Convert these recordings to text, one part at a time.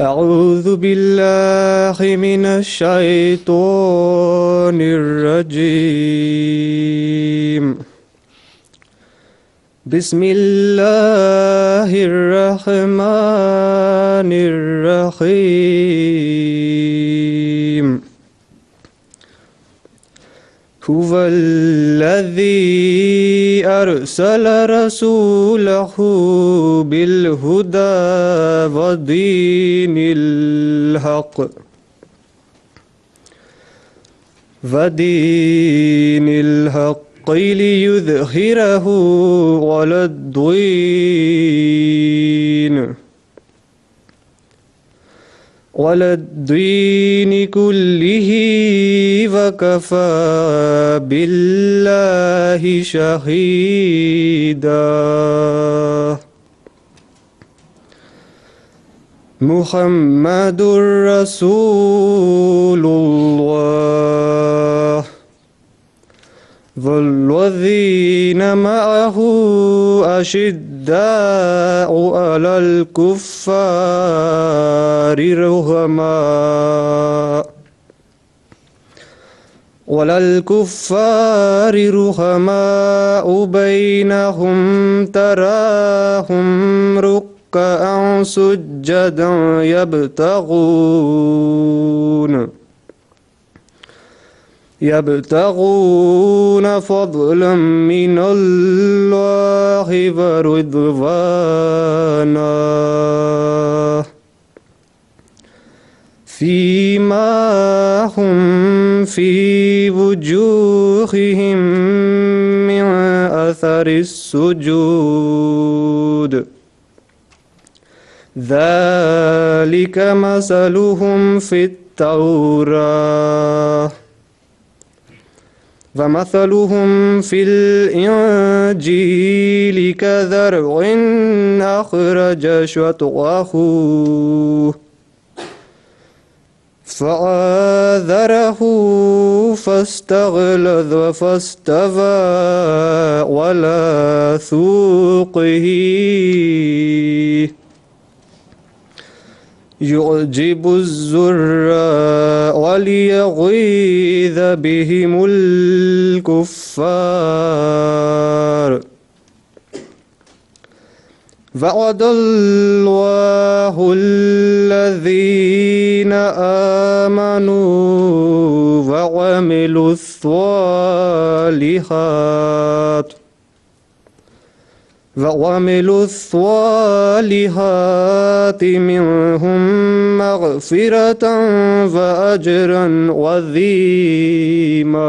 أعوذ بالله من الشيطان الرجيم بسم الله الرحمن الرحيم هو الذي أرسل رسوله بالهدى ودين الحق ليظهره على الدين كله وكفى بالله شهيدا محمد رسول الله والذين معه أشداء على الكفار رحماء بينهم تراهم ركعا سجدا يبتغون فضلا من الله ورضوانا فيما هم في وجوههم من أثر السجود ذلك مثلهم في التوراة ومثلهم في الإنجيل كزرع أخرج شطأه فآذره فاستغلظ فاستوى على سوقه يعجب الزراع ليغيظ بهم الكفار وعد الله الذين آمنوا وعملوا الصالحات منهم مغفرة وأجرا عظيما.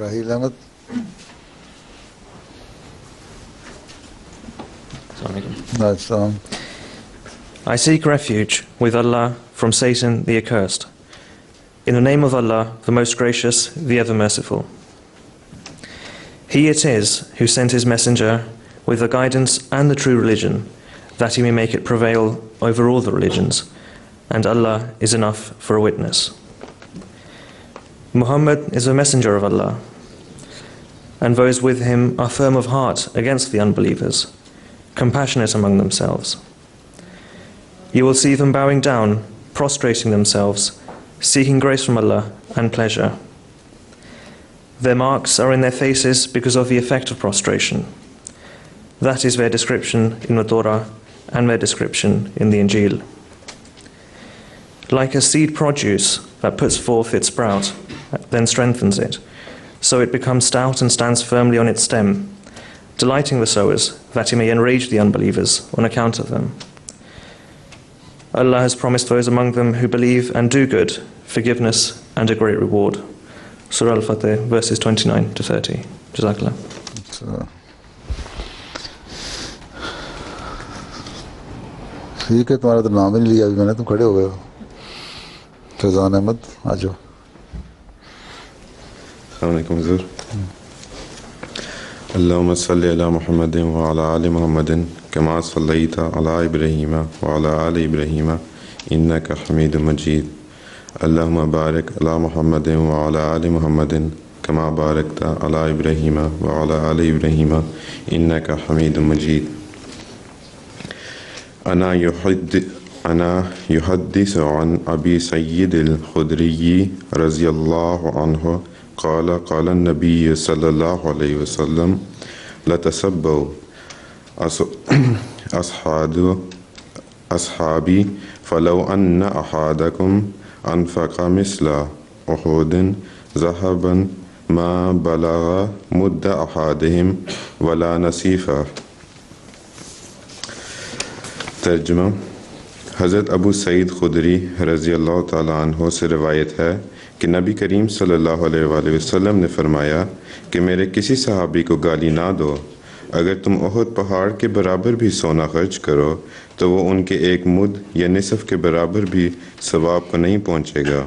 Rahil Ahmed. I seek refuge with Allah from Satan the accursed. In the name of Allah, the most gracious, the ever merciful. He it is who sent his messenger with the guidance and the true religion, that he may make it prevail over all the religions, and Allah is enough for a witness. Muhammad is a messenger of Allah, and those with him are firm of heart against the unbelievers, compassionate among themselves. You will see them bowing down, prostrating themselves, seeking grace from Allah and pleasure. Their marks are in their faces because of the effect of prostration. That is their description in the Torah and their description in the Injil. Like a seed produce that puts forth its sprout, then strengthens it. So it becomes stout and stands firmly on its stem, delighting the sowers, that He may enrage the unbelievers on account of them. Allah has promised those among them who believe and do good forgiveness and a great reward. Surah Al-Fatih, verses 29 to 30. Jazakallah. So, ٹھیک ہے، تمہارا تو نام ہی نہیں لیا ابھی میں نے، تم کھڑے ہو گئے ہو. فیضان احمد آ جاؤ. السلام علیکم حضور. اللہم صلی علی محمد وعلی آل محمد کما صلیت علی ابراہیم وعلی آل ابراہیم انک حمید مجید. اللہم بارک علی محمد وعلی آل محمد کما بارکت علی ابراہیم وعلی آل ابراہیم انک حمید مجید. انا يحدث عن ابی سعید الخدری رضی اللہ عنہ قال قال النبی صلی اللہ علیہ وسلم لتسبوا اصحابی فلو ان احدکم انفق مثل احد ذهبا ما بلغ مد احدهم ولا نصیفہ. ترجمہ. حضرت ابو سعید خدری رضی اللہ تعالیٰ عنہ سے روایت ہے کہ نبی کریم صلی اللہ علیہ وآلہ وسلم نے فرمایا کہ میرے کسی صحابی کو گالی نہ دو. اگر تم احد پہاڑ کے برابر بھی سونا خرچ کرو تو وہ ان کے ایک مد یا نصف کے برابر بھی ثواب کو نہیں پہنچے گا.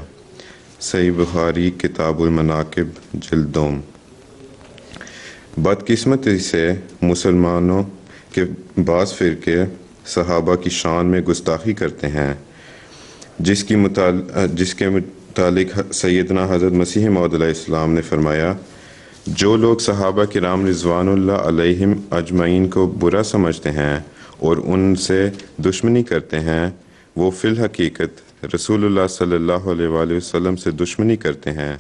صحیح بخاری کتاب المناقب جلد 2. بدقسمتی سے مسلمانوں کے بعض فرقے صحابہ کی شان میں گستاخی کرتے ہیں، جس کے متعلق سیدنا حضرت مسیح موعود علیہ السلام نے فرمایا جو لوگ صحابہ کرام رضوان اللہ علیہم اجمعین کو برا سمجھتے ہیں اور ان سے دشمنی کرتے ہیں وہ فی الحقیقت رسول اللہ صلی اللہ علیہ وآلہ وسلم سے دشمنی کرتے ہیں،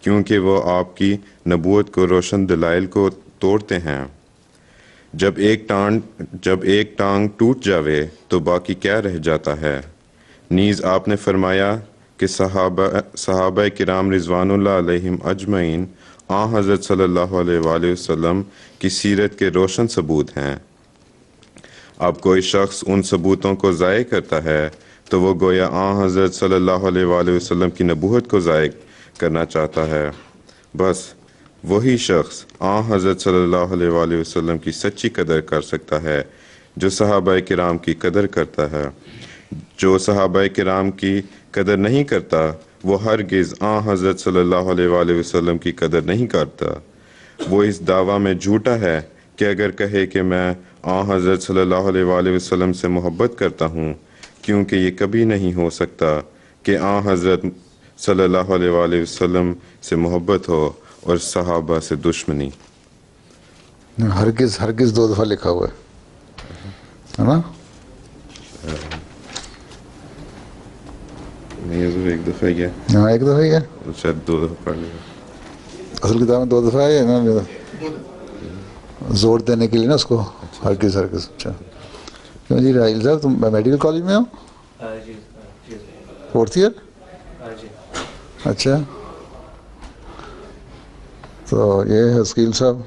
کیونکہ وہ آپ کی نبوت کو روشن دلائل کو توڑتے ہیں. جب ایک ٹانگ ٹوٹ جاوے تو باقی کیا رہ جاتا ہے. نیز آپ نے فرمایا کہ صحابہ کرام رضوان اللہ علیہم اجمعین حضرت صلی اللہ علیہ وآلہ وسلم کی سیرت کے روشن ثبوت ہیں. اب کوئی شخص ان ثبوتوں کو ضائع کرتا ہے تو وہ گویا حضرت صلی اللہ علیہ وآلہ وسلم کی نبوت کو ضائع کرنا چاہتا ہے. بس وہی شخص حضرت صلی اللہ علیہ وآلہ وسلم کی سچی قدر کر سکتا ہے جو صحابہ کرام کی قدر کرتا ہے. جو صحابہ کرام کی قدر نہیں کرتا وہ ہرگز حضرت صلی اللہ علیہ وآلہ وسلم کی قدر نہیں کرتا. وہ اس دعویٰ میں جھوٹا ہے کہ اگر کہے کہ میں حضرت صلی اللہ علیہ وآلہ وسلم سے محبت کرتا ہوں، کیونکہ یہ کبھی نہیں ہو سکتا کہ حضرت صلی اللہ علیہ وآلہ وسلم سے محبت ہو اور صحابہ سے دشمنی. ہرگز 2 دفعہ لکھا ہوا ہے نا؟ نہیں حضور ایک دفعہ ہی ہے. ہاں ایک دفعہ ہی ہے، شاید 2 دفعہ پڑھ لیا. اصل کتاب میں 2 دفعہ ہے نا، زور دینے کے لیے نا اس کو. ہرگز. اچھا کیوں جی راہیل صاحب تم میڈیکل کالج میں ہو؟ 4th year? اچھا تو یہ ہے حسکیل صاحب،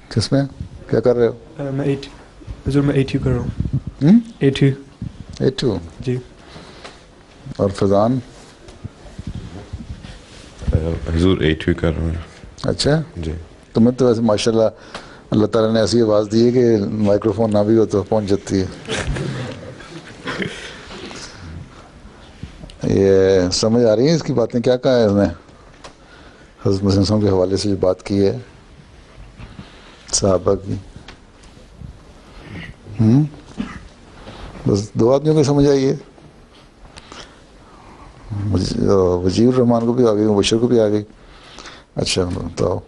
کس میں کیا کر رہے ہو؟ میں 8 حضور میں 8 کر رہا ہوں. 8 جی. اور فیضان؟ حضور 8 کر رہا ہوں. اچھا جی. تمہیں تو ویسے ماشاء اللہ تعالیٰ نے ایسی آواز دی ہے کہ مائکرو فون نہ بھی ہو تو پہنچ جاتی ہے. یہ سمجھ آ رہی ہے اس کی باتیں؟ کیا کہا ہے اس نے حضرت مسیح صاحب کے حوالے سے جو بات کی ہے صحابہ کی؟ بس 2 آدمیوں کو سمجھ آئی ہے، وزیر الرحمان کو بھی آ گئی، مبشر کو بھی آ گئی. اچھا تو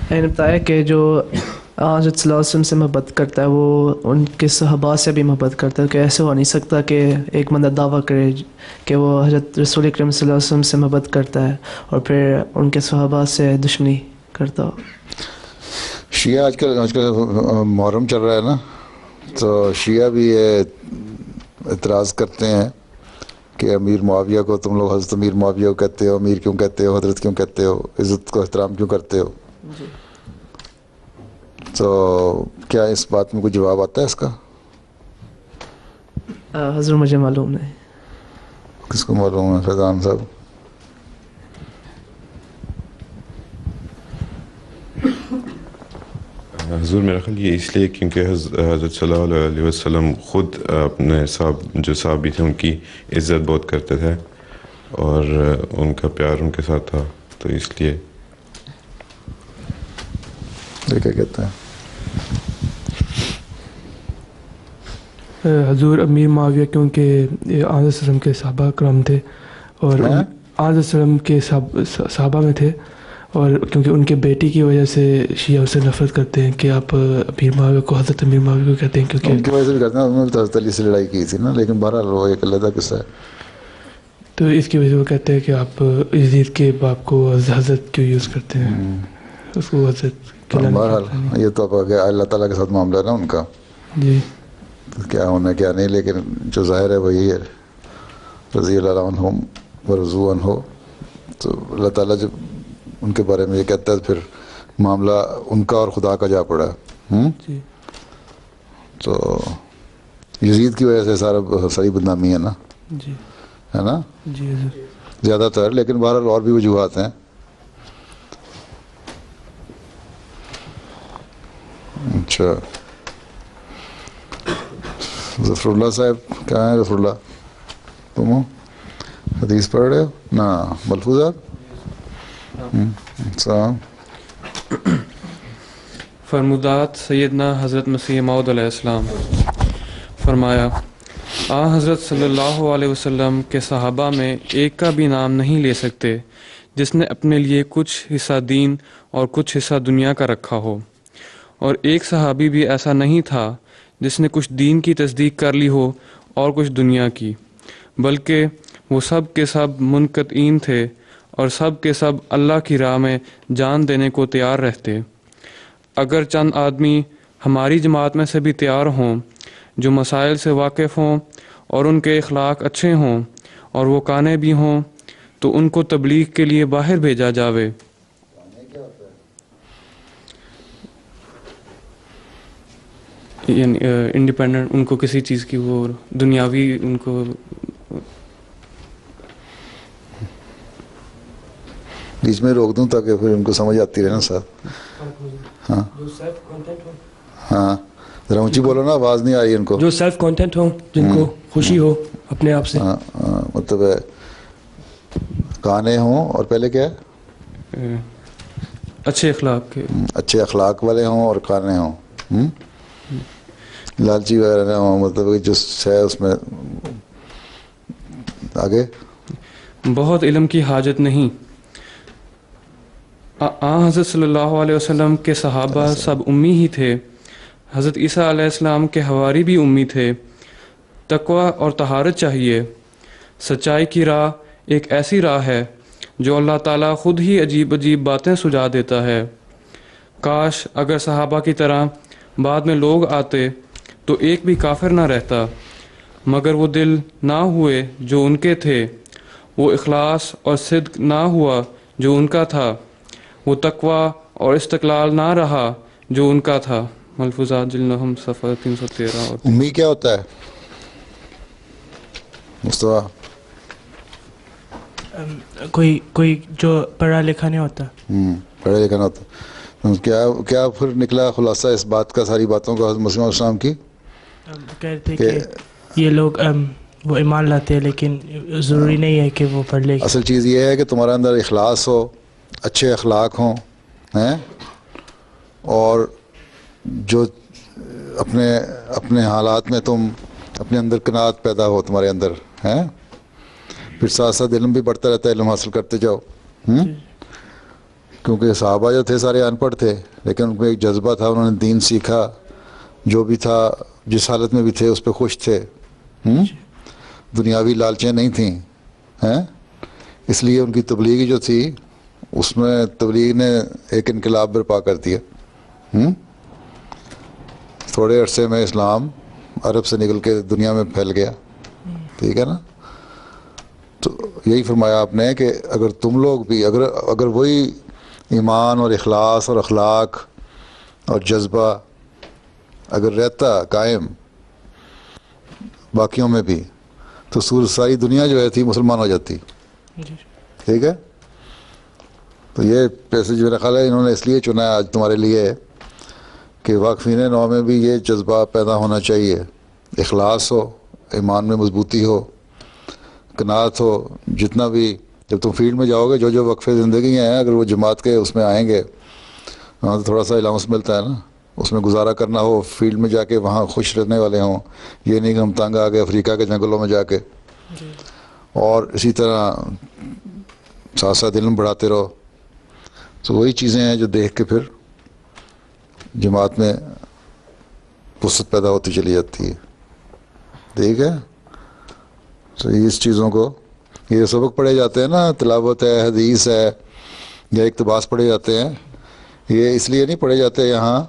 میں نے بتایا کہ جو حضرت صلی اللہ علیہ وسلم سے محبت کرتا ہے وہ ان کے صحابہ سے بھی محبت کرتا ہے، کہ ایسے ہو نہیں سکتا کہ ایک بندہ دعویٰ کرے کہ وہ حضرت رسول اکرم صلی اللہ علیہ وسلم سے محبت کرتا ہے اور پھر ان کے صحابہ سے دشمنی کرتا ہو. شیعہ آج کل محرم چل رہا ہے نا، تو شیعہ بھی یہ اعتراض کرتے ہیں کہ امیر معاویہ کو تم لوگ حضرت امیر معاویہ کو کہتے ہو، امیر کیوں کہتے ہو، حضرت کیوں کہتے ہو، عزت کو احترام کیوں کرتے ہو. تو کیا اس بات میں کوئی جواب آتا ہے اس کا؟ حضور مجھے معلوم نہیں. کس کو معلوم ہے؟ فیضان صاحب. حضور میرا خیال یہ اس لیے کیونکہ حضرت صلی اللہ علیہ وسلم خود اپنے جو صحابی تھے ان کی عزت بہت کرتے تھے اور ان کا پیار ان کے ساتھ تھا، تو اس لیے. یہ کیا کہتے ہیں؟ حضور امیر معاویہ کیونکہ آن وسلم کے صحابہ کرام تھے اور آن وسلم کے صحابہ میں تھے، اور کیونکہ ان کے بیٹی کی وجہ سے شیعہ اسے نفرت کرتے ہیں کہ آپ امیر معاویہ کو حضرت امیر معاویہ کو کہتے ہیں، کیونکہ ان کی وجہ سے بھی کرتے ہیں. انہوں نے تو حضرت علی سے لڑائی کی تھی نا، لیکن بہرحال وہ ایک علیحدہ قصہ ہے. تو اس کی وجہ سے وہ کہتے ہیں کہ آپ یزید کے باپ کو حضرت کیوں یوز کرتے ہیں، اس کو حضرت. بہرحال یہ تو اللہ تعالیٰ کے ساتھ معاملہ ہے نا ان کا، جی کیا ہونا کیا نہیں، لیکن جو ظاہر ہے وہی ہے. رضی اللہ عنہم ورضوا عنہ. تو اللہ تعالیٰ جب ان کے بارے میں یہ کہتا ہے پھر معاملہ ان کا اور خدا کا جا پڑا ہے. جی تو یزید کی وجہ سے ساری بدنامی ہے نا، جی ہے نا جی حضور. زیادہ تر، لیکن بہرحال اور بھی وجوہات ہیں. اچھا ظفر اللہ صاحب کہاں ہیں؟ ظفر اللہ تم ہو؟ حدیث پڑھ رہے ہو نا؟ ملفوظات. السلام. فرمودات سیدنا حضرت مسیح موعود علیہ السلام. فرمایا حضرت صلی اللہ علیہ وسلم کے صحابہ میں ایک کا بھی نام نہیں لے سکتے جس نے اپنے لیے کچھ حصہ دین اور کچھ حصہ دنیا کا رکھا ہو، اور ایک صحابی بھی ایسا نہیں تھا جس نے کچھ دین کی تصدیق کر لی ہو اور کچھ دنیا کی، بلکہ وہ سب کے سب منقطعین تھے اور سب کے سب اللہ کی راہ میں جان دینے کو تیار رہتے. اگر چند آدمی ہماری جماعت میں سے بھی تیار ہوں جو مسائل سے واقف ہوں اور ان کے اخلاق اچھے ہوں اور وہ کانے بھی ہوں، تو ان کو تبلیغ کے لیے باہر بھیجا جاوے. یعنی انڈیپینڈنٹ، ان کو کسی چیز کی وہ دنیاوی ان کو بیچ میں روک دوں تاکہ پھر ان کو سمجھ آتی رہے نا صاحب. ہاں ہاں ذرا اونچی بولو نا، آواز نہیں آ رہی ان کو. جو سیلف کانٹینٹ ہوں، جن کو خوشی ہو اپنے آپ سے. مطلب کانے ہوں اور پہلے کیا ہے؟ اچھے اخلاق کے، اچھے اخلاق والے ہوں اور کانے ہوں، لالچی وغیرہ نہ ہوں، مطلب جو ہے اس میں. آگے بہت علم کی حاجت نہیں. حضرت صلی اللہ علیہ وسلم کے صحابہ سب امی ہی تھے. حضرت عیسیٰ علیہ السلام کے حواری بھی امی تھے. تقوی اور طہارت چاہیے. سچائی کی راہ ایک ایسی راہ ہے جو اللہ تعالیٰ خود ہی عجیب عجیب باتیں سجا دیتا ہے. کاش اگر صحابہ کی طرح بعد میں لوگ آتے تو ایک بھی کافر نہ رہتا، مگر وہ دل نہ ہوئے جو ان کے تھے، وہ اخلاص اور صدق نہ ہوا جو ان کا تھا، وہ تقوی اور استقلال نہ رہا جو ان کا تھا. ملفوظات جلنہم صفحہ 313. امی کیا ہوتا ہے مصطفیٰ؟ کوئی جو پڑھا لکھا نہیں ہوتا. پڑھا لکھا نہ ہوتا. کیا پھر نکلا خلاصہ اس بات کا، ساری باتوں کا حضرت مسیح السلام کی؟ کہتے کہ یہ لوگ وہ ایمان لاتے ہیں لیکن ضروری نہیں ہے کہ وہ پڑھ لے. اصل چیز یہ ہے کہ تمہارے اندر اخلاص ہو، اچھے اخلاق ہوں ہیں، اور جو اپنے حالات میں تم اپنے اندر قناعت پیدا ہو تمہارے اندر ہیں. پھر ساتھ ساتھ علم بھی بڑھتا رہتا ہے، علم حاصل کرتے جاؤ. کیونکہ صحابہ جو تھے سارے ان پڑھ تھے، لیکن ان کو ایک جذبہ تھا، انہوں نے دین سیکھا، جو بھی تھا جس حالت میں بھی تھے اس پہ خوش تھے. دنیاوی لالچیں نہیں تھیں ہیں. اس لیے ان کی تبلیغ جو تھی اس میں تبلیغ نے ایک انقلاب برپا کر دیا. تھوڑے عرصے میں اسلام عرب سے نکل کے دنیا میں پھیل گیا، ٹھیک ہے نا. تو یہی فرمایا آپ نے کہ اگر تم لوگ بھی اگر وہی ایمان اور اخلاص اور اخلاق اور جذبہ اگر رہتا قائم باقیوں میں بھی، تو ساری دنیا جو ہے تھی مسلمان ہو جاتی. ٹھیک ہے. تو یہ پیسج میرا خیال ہے انہوں نے اس لیے چنا ہے آج تمہارے لیے کہ واقفین نو میں بھی یہ جذبہ پیدا ہونا چاہیے، اخلاص ہو، ایمان میں مضبوطی ہو، قناعت ہو. جتنا بھی جب تم فیلڈ میں جاؤ گے، جو وقفے زندگی ہیں اگر وہ جماعت کے اس میں آئیں گے، وہاں تو تھوڑا سا الاؤنس ملتا ہے نا، اس میں گزارا کرنا ہو، فیلڈ میں جا کے وہاں خوش رہنے والے ہوں. یہ نہیں کہ ہم تنگ آ گئے افریقہ کے جنگلوں میں جا کے. اور اسی طرح ساتھ ساتھ علم بڑھاتے رہو. تو وہی چیزیں ہیں جو دیکھ کے پھر جماعت میں وسعت پیدا ہوتی چلی جاتی ہے. ٹھیک ہے. تو اس چیزوں کو یہ سبق پڑھے جاتے ہیں نا، تلاوت ہے، حدیث ہے یا اقتباس پڑھے جاتے ہیں. یہ اس لیے نہیں پڑھے جاتے یہاں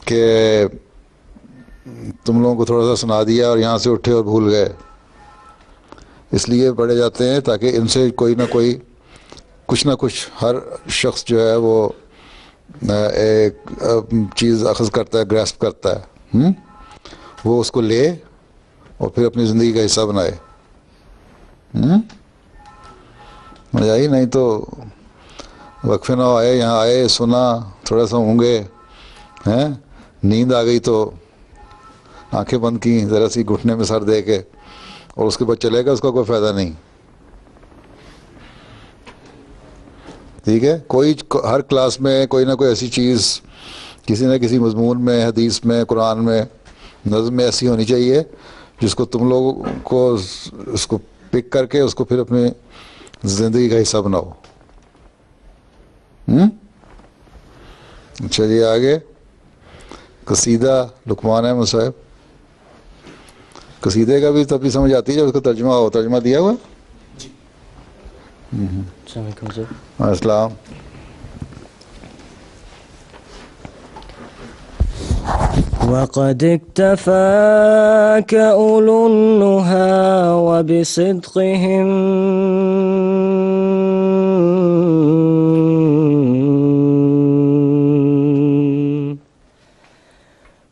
کہ تم لوگوں کو تھوڑا سا سنا دیا اور یہاں سے اٹھے اور بھول گئے. اس لیے پڑھے جاتے ہیں تاکہ ان سے کوئی نہ کوئی کچھ نہ کچھ ہر شخص جو ہے وہ ایک چیز اخذ کرتا ہے، گراسپ کرتا ہے، وہ اس کو لے اور پھر اپنی زندگی کا حصہ بنائے. مزہ آئی؟ نہیں تو وقفے نہ آئے، یہاں آئے، سنا، تھوڑا سا ہونگے ہیں، نیند آ گئی تو آنکھیں بند کی، ذرا سی گھٹنے میں سر دے کے، اور اس کے بعد چلے گا، اس کا کوئی فائدہ نہیں. ٹھیک ہے. ہر کلاس میں کوئی نہ کوئی ایسی چیز کسی نہ کسی مضمون میں، حدیث میں، قرآن میں، نظم میں ایسی ہونی چاہیے جس کو تم لوگوں کو اس کو پک کر کے اس کو پھر اپنی زندگی کا حصہ بناؤ. اچھا جی، آگے قصیدہ لقمان احمد صاحب. قصیدے کا بھی تبھی سمجھ آتی ہے جب اس کا ترجمہ ہو. ترجمہ دیا ہوا؟ السلام علیکم سر. السلام. وقد اكتفاك أولو النهى وبصدقهم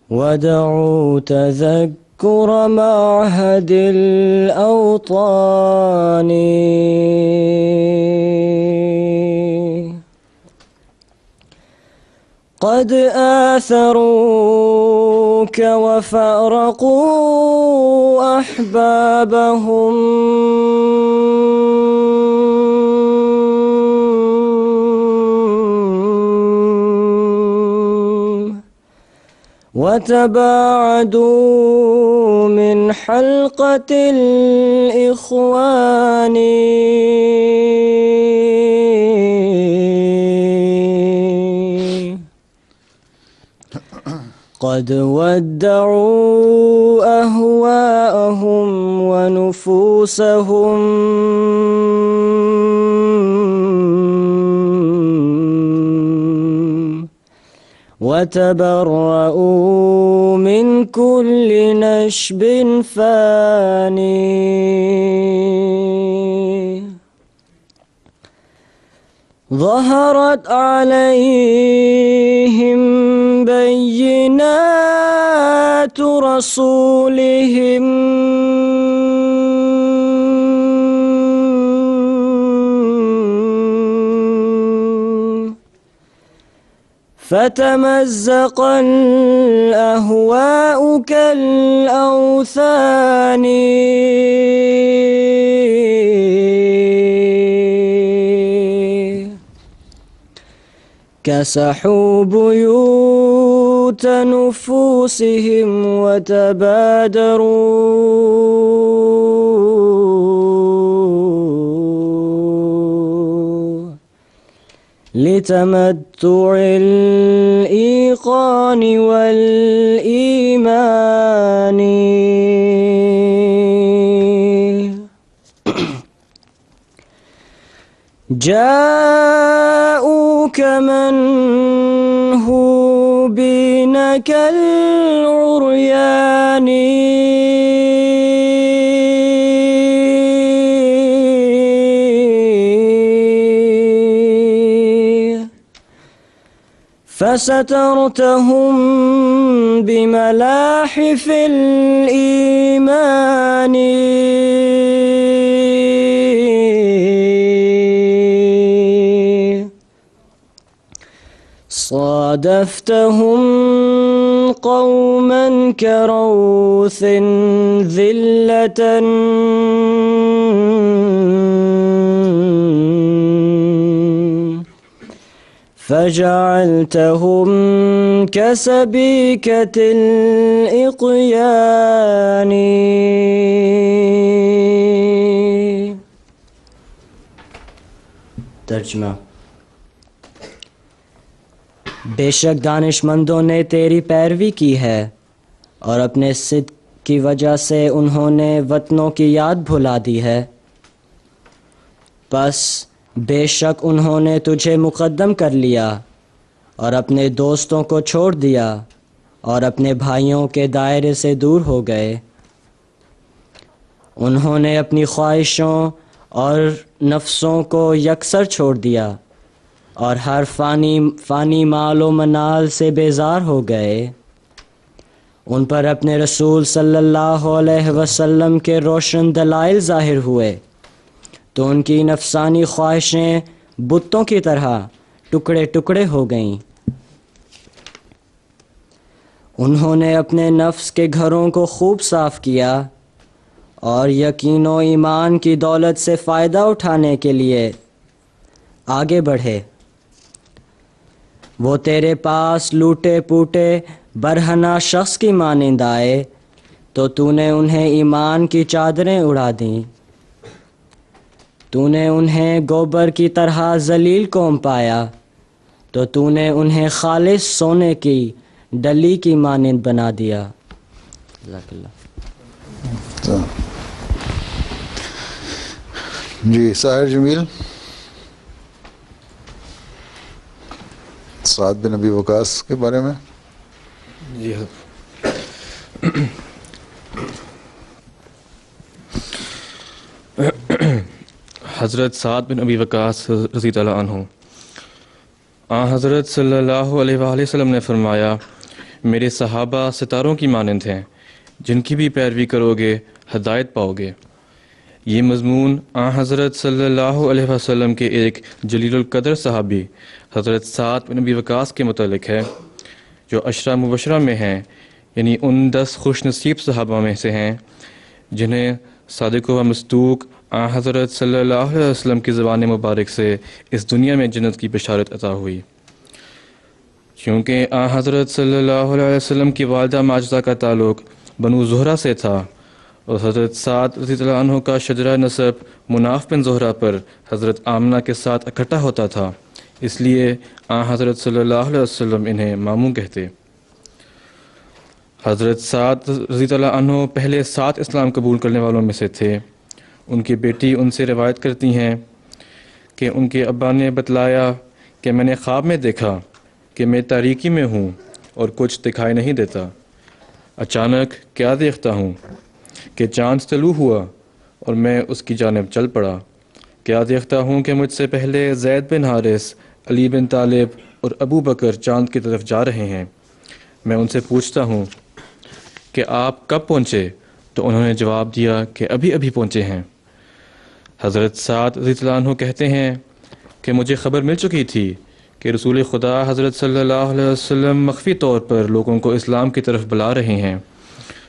ودعوا تذكر معهد الأوطان قد آثروك وفارقوا أحبابهم وتباعدوا من حلقة الإخوان قد ودعوا أهواءهم ونفوسهم وتبرؤوا من كل نشب فاني ظهرت عليهم بينات رسولهم فتمزق الأهواء كالأوثان كسحوا بيوت نفوسهم وتبادروا لتمتع الإيقان والإيمان جاءوك من هو كالعريان فسترتهم بملاحف الإيمان صادفتهم قوما كروث ذلة فجعلتهم كسبيكة الإقيان. ترجمہ: بے شک دانش مندوں نے تیری پیروی کی ہے اور اپنے صدق کی وجہ سے انہوں نے وطنوں کی یاد بھلا دی ہے، پس بے شک انہوں نے تجھے مقدم کر لیا اور اپنے دوستوں کو چھوڑ دیا اور اپنے بھائیوں کے دائرے سے دور ہو گئے. انہوں نے اپنی خواہشوں اور نفسوں کو یکسر چھوڑ دیا اور ہر فانی مال و منال سے بیزار ہو گئے. ان پر اپنے رسول صلی اللہ علیہ وسلم کے روشن دلائل ظاہر ہوئے تو ان کی نفسانی خواہشیں بتوں کی طرح ٹکڑے ٹکڑے ہو گئیں. انہوں نے اپنے نفس کے گھروں کو خوب صاف کیا اور یقین و ایمان کی دولت سے فائدہ اٹھانے کے لیے آگے بڑھے. وہ تیرے پاس لوٹے پوٹے برہنہ شخص کی مانند آئے تو تو نے انہیں ایمان کی چادریں اڑا دیں. تو نے انہیں گوبر کی طرح ذلیل قوم پایا تو تو نے انہیں خالص سونے کی ڈلی کی مانند بنا دیا. جزاک اللہ. جی ساحر جمیل. سعد بن ابی وقاص کے بارے میں. جی حضرت سعد بن ابی وقاص رضی اللہ عنہ، حضرت صلی اللہ علیہ وآلہ وسلم نے فرمایا، میرے صحابہ ستاروں کی مانند ہیں، جن کی بھی پیروی کرو گے ہدایت پاؤ گے. یہ مضمون حضرت صلی اللہ علیہ وسلم کے ایک جلیل القدر صحابی حضرت سعد بن ابی وقاص کے متعلق ہے، جو عشرہ مبشرہ میں ہیں، یعنی ان 10 خوش نصیب صحابہ میں سے ہیں جنہیں صادق و مصدوق حضرت صلی اللہ علیہ وسلم کی زبان مبارک سے اس دنیا میں جنت کی بشارت عطا ہوئی. چونکہ حضرت صلی اللہ علیہ وسلم کی والدہ ماجدہ کا تعلق بنو زہرہ سے تھا اور حضرت سعد رضی اللہ عنہ کا شجرہ نسب مناف بن زہرہ پر حضرت آمنہ کے ساتھ اکٹھا ہوتا تھا، اس لیے حضرت صلی اللہ علیہ وسلم انہیں ماموں کہتے. حضرت سعد رضی اللہ عنہ پہلے 7 اسلام قبول کرنے والوں میں سے تھے. ان کی بیٹی ان سے روایت کرتی ہیں کہ ان کے ابا نے بتلایا کہ میں نے خواب میں دیکھا کہ میں تاریکی میں ہوں اور کچھ دکھائی نہیں دیتا. اچانک کیا دیکھتا ہوں کہ چاند طلوع ہوا اور میں اس کی جانب چل پڑا. کیا دیکھتا ہوں کہ مجھ سے پہلے زید بن حارث، علی بن طالب اور ابو بکر چاند کی طرف جا رہے ہیں. میں ان سے پوچھتا ہوں کہ آپ کب پہنچے؟ تو انہوں نے جواب دیا کہ ابھی ابھی پہنچے ہیں. حضرت سعد رضی اللہ عنہ کہتے ہیں کہ مجھے خبر مل چکی تھی کہ رسول خدا حضرت صلی اللہ علیہ وسلم مخفی طور پر لوگوں کو اسلام کی طرف بلا رہے ہیں.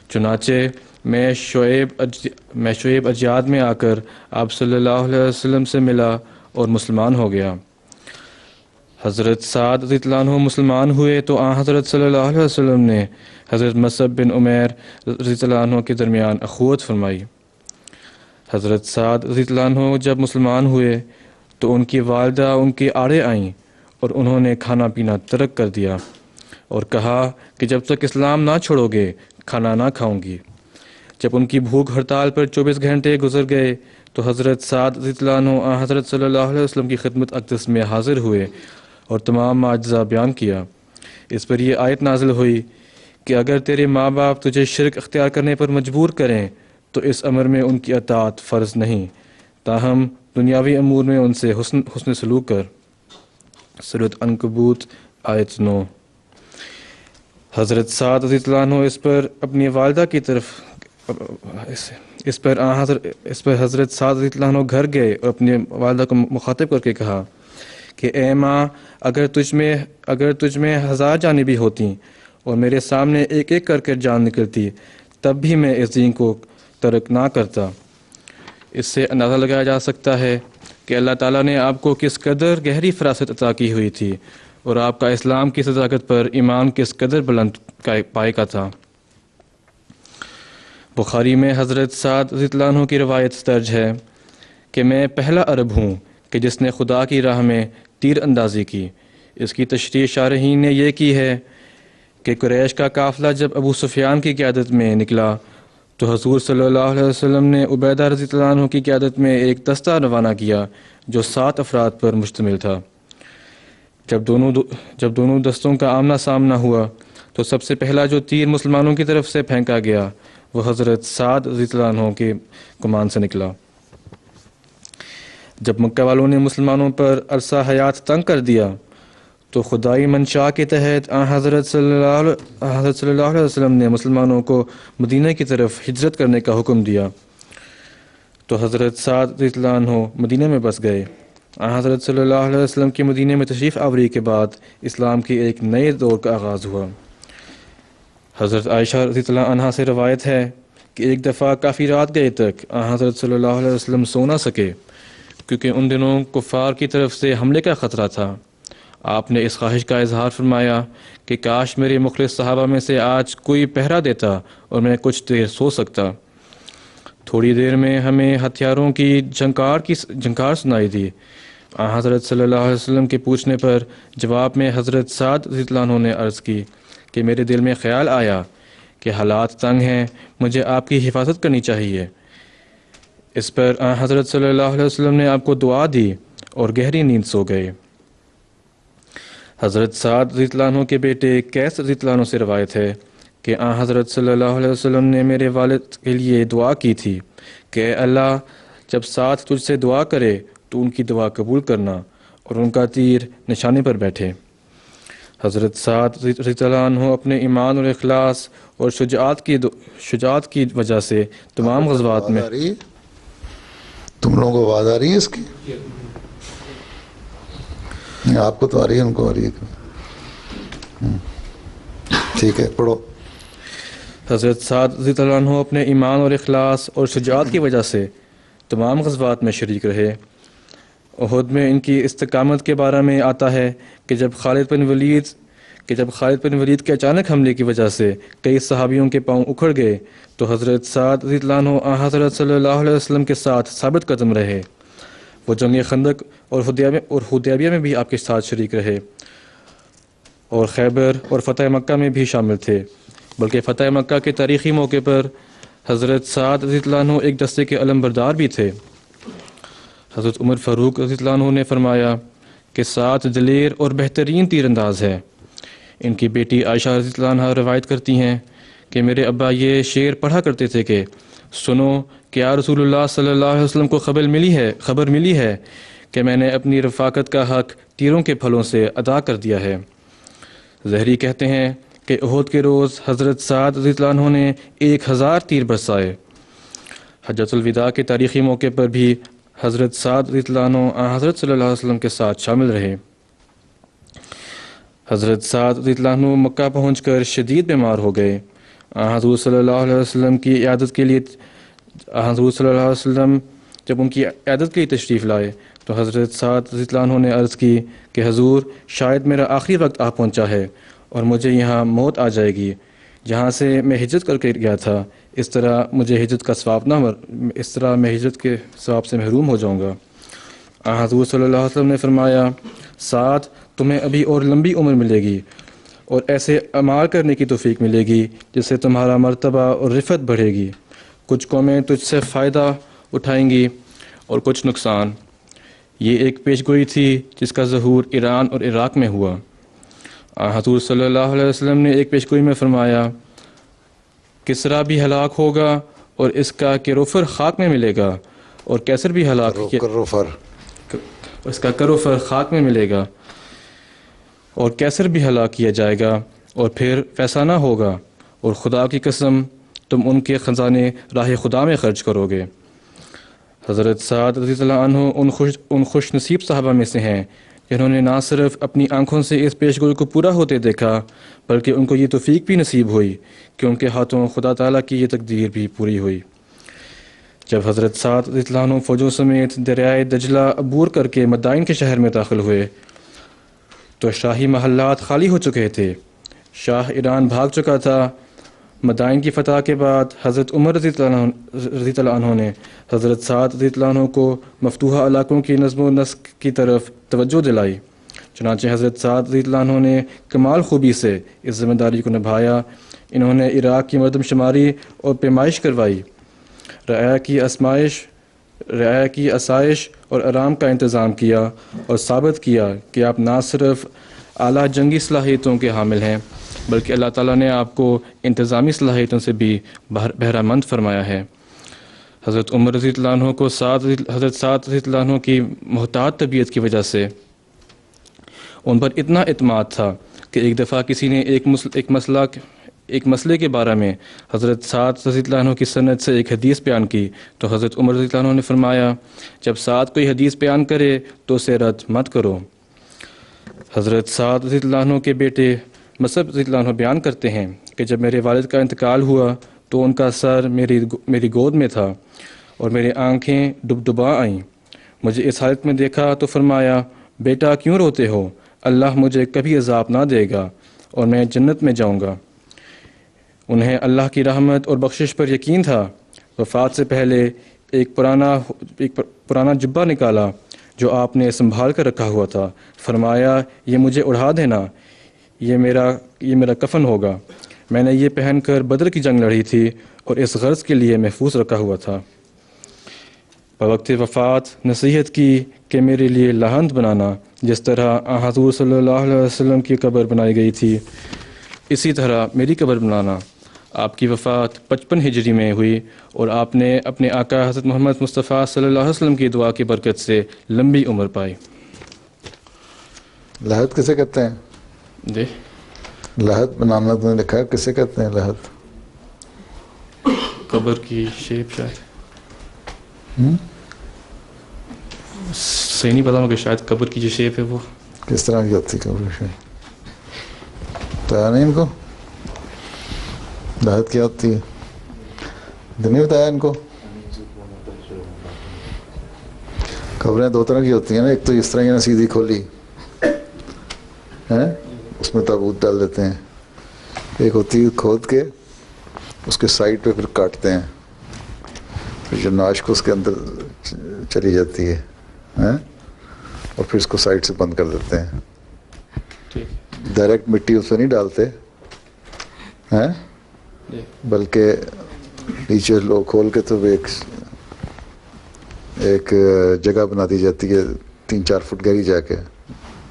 چنانچہ میں شعیب اجیاد میں آ کر آپ صلی اللہ علیہ وسلم سے ملا اور مسلمان ہو گیا. حضرت سعد رضی اللہ عنہ مسلمان ہوئے تو حضرت صلی اللہ علیہ وسلم نے حضرت مصعب بن عمیر رضی اللہ عنہ کے درمیان اخوت فرمائی. حضرت سعد رضی اللہ عنہ جب مسلمان ہوئے تو ان کی والدہ ان کے آڑے آئیں اور انہوں نے کھانا پینا ترک کر دیا اور کہا کہ جب تک اسلام نہ چھوڑو گے کھانا نہ کھاؤں گی. جب ان کی بھوک ہڑتال پر 24 گھنٹے گزر گئے تو حضرت سعد رضی اللہ عنہ حضرت صلی اللہ علیہ وسلم کی خدمت اقدس میں حاضر ہوئے اور تمام معجزہ بیان کیا. اس پر یہ آیت نازل ہوئی کہ اگر تیرے ماں باپ تجھے شرک اختیار کرنے پر مجبور کریں تو اس امر میں ان کی اطاعت فرض نہیں، تاہم دنیاوی امور میں ان سے حسن سلوک کر۔ سورۃ عنکبوت آیت 9۔ حضرت سعد رضی اللہ عنہ اس پر اپنی والدہ کی طرف اس پر حضرت سعد رضی اللہ عنہ گھر گئے اور اپنی والدہ کو مخاطب کر کے کہا کہ اے ماں، اگر تجھ میں 1000 جانیں بھی ہوتیں اور میرے سامنے ایک ایک کر کے جان نکلتی تب بھی میں اس دین کو ترک نہ کرتا۔ اس سے اندازہ لگایا جا سکتا ہے کہ اللہ تعالیٰ نے آپ کو کس قدر گہری فراست عطا کی ہوئی تھی اور آپ کا اسلام کی صداقت پر ایمان کس قدر بلند پائے کا تھا۔ بخاری میں حضرت سعد رضی اللہ عنہ کی روایت درج ہے کہ میں پہلا عرب ہوں کہ جس نے خدا کی راہ میں تیر اندازی کی۔ اس کی تشریح شارحین نے یہ کی ہے کہ قریش کا قافلہ جب ابو سفیان کی قیادت میں نکلا تو حضور صلی اللہ علیہ وسلم نے عبیدہ رضی اللہ عنہ کی قیادت میں ایک دستہ روانہ کیا جو 7 افراد پر مشتمل تھا۔ جب دونوں دستوں کا آمنا سامنا ہوا تو سب سے پہلا جو تیر مسلمانوں کی طرف سے پھینکا گیا وہ حضرت سعد رضی اللہ عنہ کے کمان سے نکلا۔ جب مکہ والوں نے مسلمانوں پر عرصہ حیات تنگ کر دیا تو خدائی منشاء کے تحت حضرت صلی اللہ علیہ وسلم نے مسلمانوں کو مدینہ کی طرف ہجرت کرنے کا حکم دیا تو حضرت سعد رضی اللہ عنہ مدینہ میں بس گئے۔ حضرت صلی اللہ علیہ وسلم کی مدینہ میں تشریف آوری کے بعد اسلام کی ایک نئے دور کا آغاز ہوا۔ حضرت عائشہ رضی اللہ عنہا سے روایت ہے کہ ایک دفعہ کافی رات گئے تک حضرت صلی اللہ علیہ وسلم سو نہ سکے کیونکہ ان دنوں کفار کی طرف سے حملے کا خطرہ تھا۔ آپ نے اس خواہش کا اظہار فرمایا کہ کاش میرے مخلص صحابہ میں سے آج کوئی پہرا دیتا اور میں کچھ دیر سو سکتا۔ تھوڑی دیر میں ہمیں ہتھیاروں کی جھنکار سنائی دی۔ حضرت صلی اللہ علیہ وسلم کے پوچھنے پر جواب میں حضرت سعد رضی اللہ عنہ نے عرض کی کہ میرے دل میں خیال آیا کہ حالات تنگ ہیں، مجھے آپ کی حفاظت کرنی چاہیے۔ اس پر حضرت صلی اللہ علیہ وسلم نے آپ کو دعا دی اور گہری نیند سو گئے۔ حضرت سعد رضی اللہ عنہ کے بیٹے قیس رضی اللہ عنہ سے روایت ہے کہ حضرت صلی اللہ علیہ وسلم نے میرے والد کے لیے دعا کی تھی کہ اے اللہ، جب سعد تجھ سے دعا کرے تو ان کی دعا قبول کرنا اور ان کا تیر نشانے پر بیٹھے۔ حضرت سعد رضی اللہ عنہ اپنے ایمان اور اخلاص اور شجاعت کی وجہ سے تمام غزوات میں تم لوگوں کو آواز آ رہی ہے اس کی؟ آپ کو تو آ رہی ہے، ان کو آ رہی ہے۔ ٹھیک ہے، پڑھو۔ حضرت سعد رضی اللہ عنہ اپنے ایمان اور اخلاص اور شجاعت کی وجہ سے تمام غزوات میں شریک رہے۔ احد میں ان کی استقامت کے بارے میں آتا ہے کہ جب خالد بن ولید کے اچانک حملے کی وجہ سے کئی صحابیوں کے پاؤں اکھڑ گئے تو حضرت سعد رضی اللہ عنہ حضرت صلی اللہ علیہ وسلم کے ساتھ ثابت قدم رہے۔ وہ جنگ خندق اور حدیبیہ میں بھی آپ کے ساتھ شریک رہے اور خیبر اور فتح مکہ میں بھی شامل تھے، بلکہ فتح مکہ کے تاریخی موقع پر حضرت سعد رضی اللہ عنہ ایک دستے کے علم بردار بھی تھے۔ حضرت عمر فاروق رضی اللہ عنہ نے فرمایا کہ سعد دلیر اور بہترین تیر انداز ہے۔ ان کی بیٹی عائشہ رضی اللہ عنہ روایت کرتی ہیں کہ میرے ابا یہ شعر پڑھا کرتے تھے کہ سنو کہ یا رسول اللہ صلی اللہ علیہ وسلم کو خبر ملی ہے کہ میں نے اپنی رفاقت کا حق تیروں کے پھلوں سے ادا کر دیا ہے۔ زہری کہتے ہیں کہ احد کے روز حضرت سعد رضی اللہ عنہ نے 1000 تیر برسائے۔ حجۃ الوداع کے تاریخی موقع پر بھی حضرت سعد رضی اللہ عنہ حضرت صلی اللہ علیہ وسلم کے ساتھ شامل رہے۔ حضرت سعد رضی اللہ عنہ مکہ پہنچ کر شدید بیمار ہو گئے۔ حضور صلی اللہ علیہ وسلم کی عیادت کے لیے جب ان کی عیادت کے لیے تشریف لائے تو حضرت سعد رضی اللہ عنہ نے عرض کی کہ حضور، شاید میرا آخری وقت آ پہنچا ہے اور مجھے یہاں موت آ جائے گی۔ جہاں سے میں ہجرت کر کے گیا تھا اس طرح میں ہجرت کے ثواب سے محروم ہو جاؤں گا۔ حضور صلی اللہ علیہ وسلم نے فرمایا، سعد، تمہیں ابھی اور لمبی عمر ملے گی اور ایسے اعمال کرنے کی توفیق ملے گی جس سے تمہارا مرتبہ اور رفعت بڑھے گی۔ کچھ قومیں تجھ سے فائدہ اٹھائیں گی اور کچھ نقصان۔ یہ ایک پیش گوئی تھی جس کا ظہور ایران اور عراق میں ہوا۔ حضور صلی اللہ علیہ وسلم نے ایک پیشگوئی میں فرمایا کسرا بھی ہلاک ہوگا اور اس کا کروفر خاک میں ملے گا، اور کیسر بھی ہلاک اس کا کروفر خاک میں ملے گا، اور کیسر بھی ہلاک کیا جائے گا، اور پھر فیصانہ ہوگا، اور خدا کی قسم تم ان کے خزانے راہ خدا میں خرچ کرو گے۔ حضرت سعد رضی اللہ عنہ ان خوش نصیب صحابہ میں سے ہیں جنہوں نے نہ صرف اپنی آنکھوں سے اس پیشگوئی کو پورا ہوتے دیکھا بلکہ ان کو یہ توفیق بھی نصیب ہوئی کہ ان کے ہاتھوں خدا تعالیٰ کی یہ تقدیر بھی پوری ہوئی۔ جب حضرت سعد رضی اللہ عنہ فوجوں سمیت دریائے دجلہ عبور کر کے مدائن کے شہر میں داخل ہوئے تو شاہی محلات خالی ہو چکے تھے، شاہ ایران بھاگ چکا تھا۔ مدائن کی فتح کے بعد حضرت عمر رضی اللہ عنہ نے حضرت سعد رضی اللہ عنہ کو مفتوحہ علاقوں کی نظم و نسق کی طرف توجہ دلائی، چنانچہ حضرت سعد رضی اللہ عنہ نے کمال خوبی سے اس ذمہ داری کو نبھایا۔ انہوں نے عراق کی مردم شماری اور پیمائش کروائی، رعایا کی آسائش اور آرام کا انتظام کیا اور ثابت کیا کہ آپ نہ صرف اعلیٰ جنگی صلاحیتوں کے حامل ہیں بلکہ اللہ تعالیٰ نے آپ کو انتظامی صلاحیتوں سے بھی بہرہ مند فرمایا ہے۔ حضرت عمر رضی اللہ عنہ کو حضرت سعد رضی اللہ عنہ کی محتاط طبیعت کی وجہ سے ان پر اتنا اعتماد تھا کہ ایک دفعہ کسی نے ایک مسئلے کے بارے میں حضرت سعد رضی اللہ عنہ کی سند سے ایک حدیث بیان کی تو حضرت عمر رضی اللہ عنہ نے فرمایا جب سعد کوئی حدیث بیان کرے تو اسے رد مت کرو۔ حضرت سعد رضی اللہ عنہ کے بیٹے مصعب رضی اللہ عنہ بیان کرتے ہیں کہ جب میرے والد کا انتقال ہوا تو ان کا سر میری گود میں تھا اور میری آنکھیں ڈبڈبا آئیں۔ مجھے اس حالت میں دیکھا تو فرمایا بیٹا کیوں روتے ہو؟ اللہ مجھے کبھی عذاب نہ دے گا اور میں جنت میں جاؤں گا۔ انہیں اللہ کی رحمت اور بخشش پر یقین تھا۔ وفات سے پہلے ایک پرانا جبہ نکالا جو آپ نے سنبھال کر رکھا ہوا تھا، فرمایا یہ مجھے اڑا دینا، یہ میرا کفن ہوگا۔ میں نے یہ پہن کر بدر کی جنگ لڑی تھی اور اس غرض کے لیے محفوظ رکھا ہوا تھا۔ بوقت وفات نصیحت کی کہ میرے لیے لاہنت بنانا، جس طرح حضور صلی اللہ علیہ وسلم کی قبر بنائی گئی تھی اسی طرح میری قبر بنانا۔ آپ کی وفات 55 ہجری میں ہوئی اور آپ نے اپنے آقا حضرت محمد مصطفیٰ صلی اللہ علیہ وسلم کی دعا کی برکت سے لمبی عمر پائی۔ لاہت کسے کہتے ہیں؟ جی لاہت بنانا تو نے لکھا ہے، کسے کہتے ہیں لاہت؟ قبر کی شیپ شاید صحیح نہیں پتا مگر شاید قبر کی جو شیپ ہے وہ کس طرح کی ہوتی قبر کی شیپ بتایا نہیں ان کو؟ لاہت کیا ہوتی ہے نہیں بتایا ان کو؟ قبریں دو طرح کی ہوتی ہیں نا، ایک تو اس طرح کی نا سیدھی کھولی ہیں اس میں تابوت ڈال دیتے ہیں، ایک ہوتی ہے کھود کے اس کے سائڈ پہ پھر کاٹتے ہیں، پھر جو ناش کو اس کے اندر چلی جاتی ہے اور پھر اس کو سائڈ سے بند کر دیتے ہیں۔ ڈائریکٹ مٹی اس پہ نہیں ڈالتے ہیں بلکہ نیچے لوگ کھول کے تو ایک جگہ بنا دی جاتی ہے 3-4 فٹ گہری جا کے،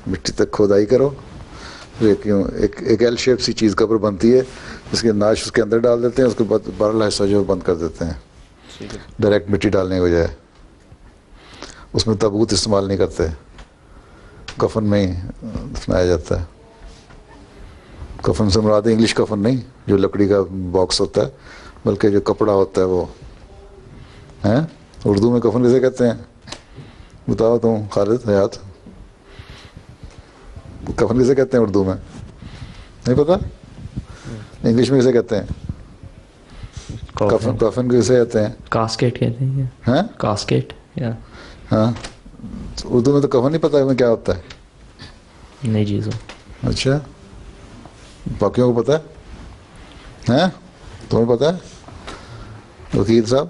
مٹی تک کھودائی کرو، ایک ایل شیپ سی چیز قبر بنتی ہے جس کے ناش اس کے اندر ڈال دیتے ہیں، اس کے بعد بارہ حصہ جو بند کر دیتے ہیں ڈائریکٹ مٹی ڈالنے کی بجائے۔ اس میں تابوت استعمال نہیں کرتے، کفن میں ہی دفنایا جاتا ہے۔ کفن سے مراد انگلش کفن نہیں جو لکڑی کا باکس ہوتا ہے بلکہ جو کپڑا ہوتا ہے وہ ہیں۔ اردو میں کفن کسے کہتے ہیں بتاؤ تم خالد حیات؟ کفن کسے کہتے ہیں اردو میں؟ نہیں پتا؟ انگلش میں کسے کہتے ہیں کفن کسے کہتے ہیں؟ کاسکیٹ کہتے ہیں ہاں کاسکیٹ ہاں اردو میں تو کفن نہیں پتا ہے کیا ہوتا ہے؟ نہیں جی سر۔ اچھا باقیوں کو پتا ہے؟ تمہیں پتا ہے وکیل صاحب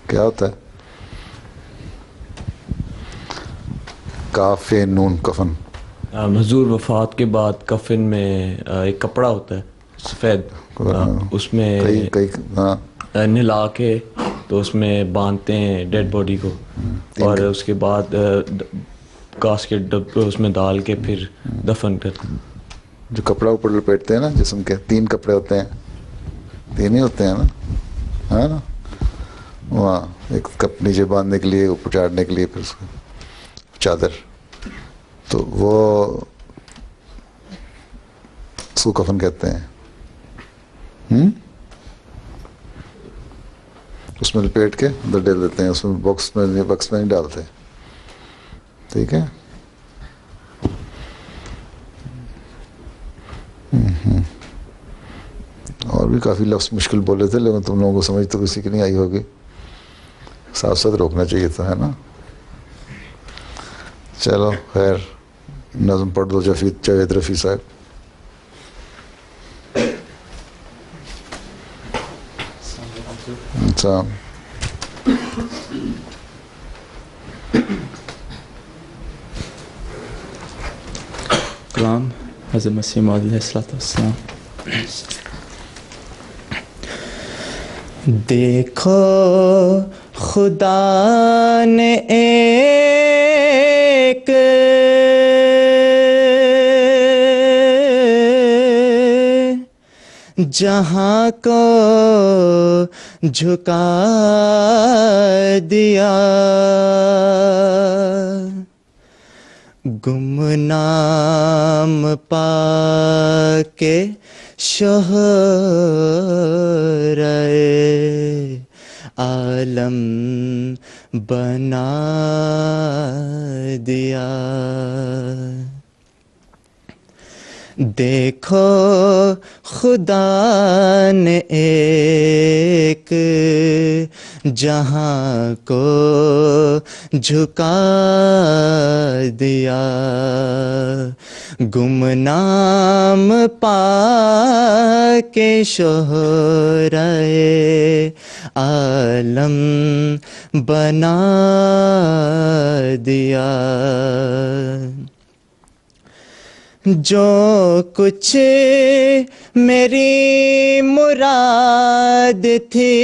کیا ہوتا ہے؟ کاف نون کفن۔ حضور وفات کے بعد کفن میں ایک کپڑا ہوتا ہے سفید، اس میں نلا کے تو اس میں باندھتے ہیں ڈیڈ باڈی کو اور اس کے بعد کاسکٹ اس میں ڈال کے پھر دفن کرتے ہیں۔ جو کپڑا اوپر لپیٹتے ہیں نا جسم کے, 3 کپڑے ہوتے ہیں, 3 ہی ہوتے ہیں نا, ہے نا, وہاں ایک کپ نیچے باندھنے کے لیے, اوپر چاڑنے کے لیے, پھر اس کو چادر, تو وہ اس کو کفن کہتے ہیں. اس میں لپیٹ کے اندر ڈال دیتے ہیں, اس میں باکس میں نہیں ڈالتے, ٹھیک ہے. اور بھی کافی لفظ مشکل بولے تھے, لیکن تم لوگوں کو سمجھ تو کسی کی نہیں آئی ہوگی, ساتھ ساتھ روکنا چاہیے تھا, ہے نا. چلو خیر, نظم پڑھ دو جاوید رفیع صاحب. اچھا, کلام حضرت مسیح موعود علیہ السلام. دیکھو خدا نے ایک جہاں کو جھکا دیا, گمنام پا کے شہرائے عالم بنا دیا. دیکھو خدا نے ایک جہاں کو جھکا دیا, گمنام پا کے شہرائے عالم بنا دیا. جو کچھ میری مراد تھی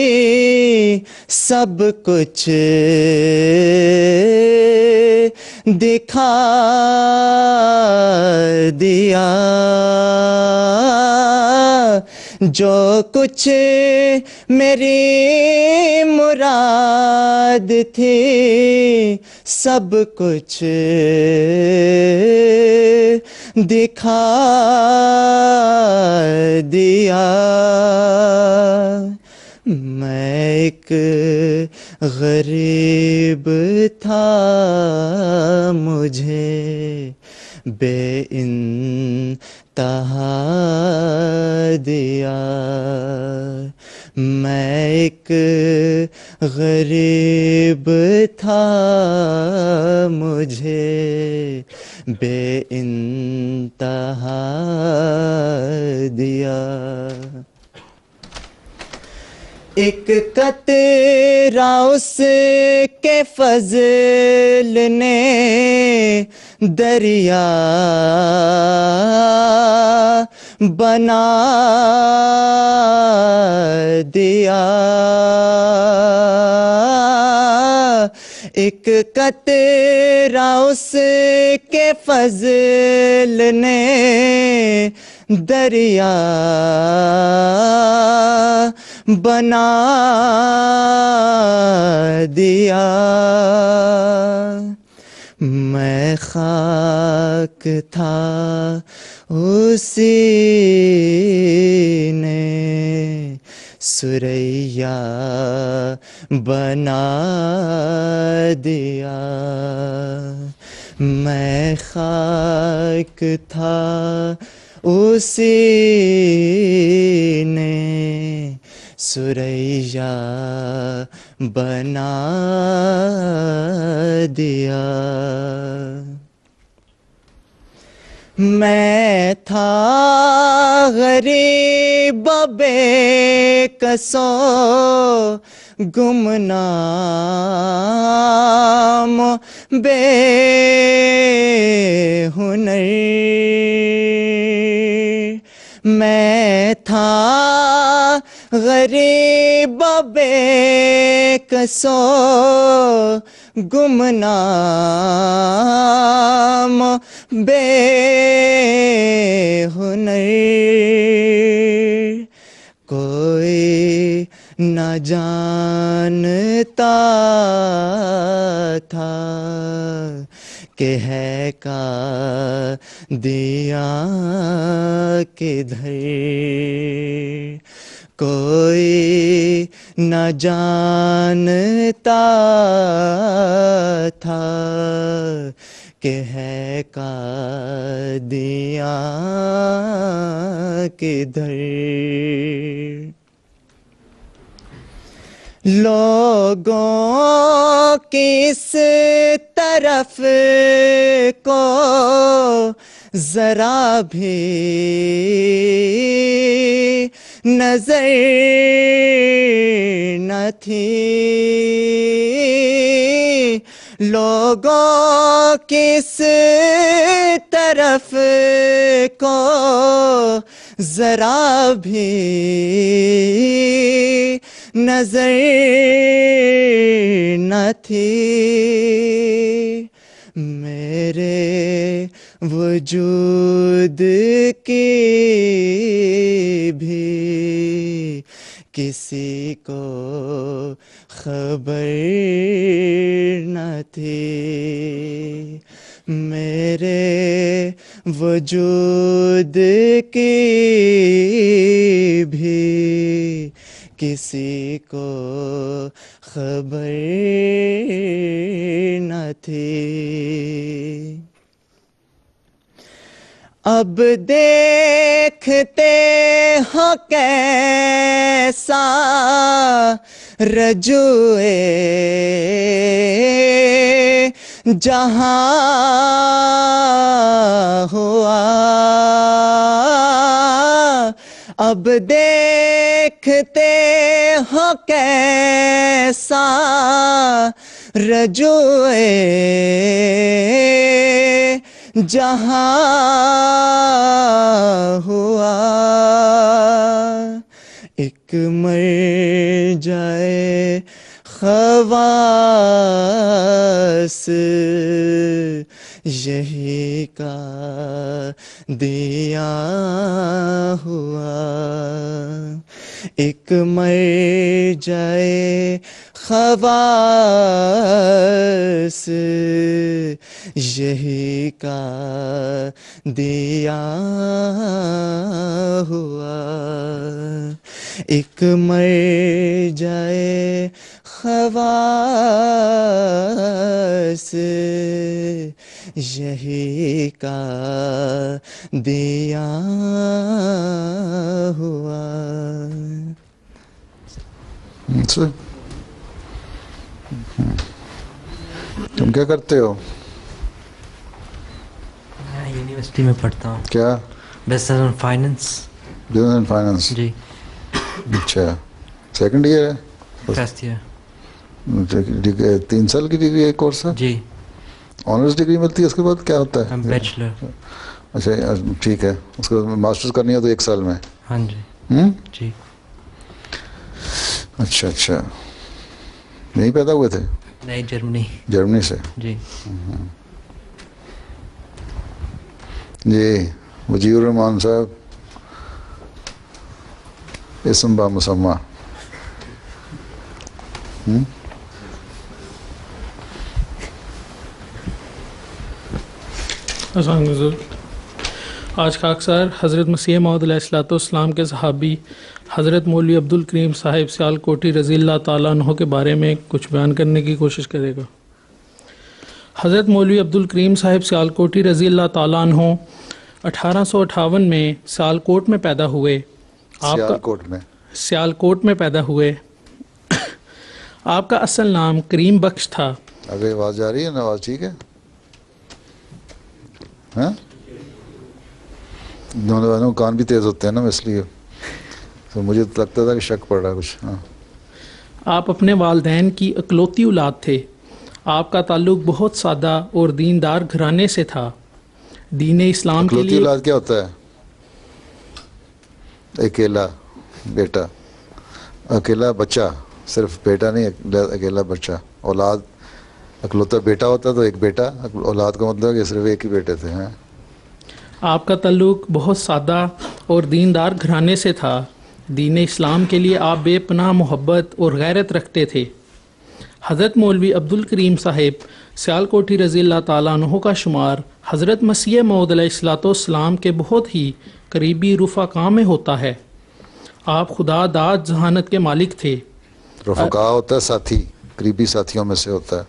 سب کچھ دکھا دیا, جو کچھ میری مراد تھی سب کچھ دکھا دیا. میں ایک غریب تھا, مجھے بے انتہا دیا. میں ایک غریب تھا, مجھے بے انتہا دیا. ایک قطرہ اس کے فضل نے دریا بنا دیا. ایک قطرہ اس کے فضل نے دریا بنا دیا. میں خاک تھا اسی نے سریا بنا دیا. میں خاک تھا اسی نے سریا بنا دیا. میں تھا غریب بے کسو گمنام بے ہنر. میں تھا غریب بے کسو گمنام بے ہنر کوئی نہ جانتا تھا کہ ہے کا دیا کدھر کوئی نہ جانتا تھا کہ ہے کا دیا کدھر لوگوں کس طرف کو ذرا بھی نظر نہ تھی لوگوں کس طرف کو ذرا بھی نظر نہ تھی میرے وجود کی بھی کسی کو خبر نہ تھی میرے وجود کی بھی کسی کو خبر نہ تھی اب دیکھتے ہو کیسا رجوع جہاں ہوا اب دیکھتے ہو کیسا رجوع جہاں ہوا ایک مر جائے خواص یہی کا دیا ہوا ایک مر جائے خواص یہی کا دیا ہوا ایک مر جائے خواص یہی کا دیا ہوا تم کیا کرتے ہو؟ میں یونیورسٹی میں پڑھتا ہوں. کیا؟ Business and finance. Business and finance. جی. اچھا سیکنڈ ایئر ہے؟ First year. 3 سال کی ڈگری ہے کورس ہے؟ جی. آنرس ڈگری ملتی ہے اس کے بعد کیا ہوتا ہے؟ بیچلر. اچھا ٹھیک ہے اس کو ماسٹرز کرنی ہے تو 1 سال میں. ہاں جی. جی. اچھا اچھا یہیں پیدا ہوئے تھے؟ نہیں جرمنی. جرمنی سے. جی. جی وجیہ الرحمان صاحب اسم با مسمہ. السلام علیکم. آج خاکسار حضرت مسیح موعود علیہ الصلوۃ والسلام کے صحابی حضرت مولوی عبد الکریم صاحب سیال کوٹی رضی اللہ تعالیٰ عنہ کے بارے میں کچھ بیان کرنے کی کوشش کرے گا. حضرت مولوی عبد الکریم صاحب سیال کوٹی رضی اللہ تعالیٰ عنہ 1858 میں سیالکوٹ میں پیدا ہوئے. سیالکوٹ میں پیدا ہوئے. آپ کا اصل نام کریم بخش تھا. آگے آواز جا رہی ہے نا؟ آواز ٹھیک ہے؟ ہاں دونوں کان بھی تیز ہوتے ہیں نا اس لیے تو مجھے لگتا تھا کہ شک پڑ رہا ہے کچھ. ہاں آپ اپنے والدین کی اکلوتی اولاد تھے. آپ کا تعلق بہت سادہ اور دیندار گھرانے سے تھا. دین اسلام کے لیے. اکلوتی اولاد کیا ہوتا ہے؟ اکیلا بیٹا، اکیلا بچہ، صرف بیٹا نہیں، اکیلا بچہ، اولاد اکلوتا بیٹا ہوتا تو ایک بیٹا، اولاد کا مطلب ہے کہ صرف ایک ہی بیٹے تھے. ہیں آپ کا تعلق بہت سادہ اور دیندار گھرانے سے تھا. دین اسلام کے لیے آپ بے پناہ محبت اور غیرت رکھتے تھے. حضرت مولوی عبد الکریم صاحب سیال کوٹھی رضی اللہ تعالیٰ عنہ کا شمار حضرت مسیح موعود علیہ الصلوۃ والسلام کے بہت ہی قریبی رفقا میں ہوتا ہے. آپ خدا داد ذہانت کے مالک تھے. رفقا ہوتا ہے ساتھی، قریبی ساتھیوں میں سے ہوتا ہے.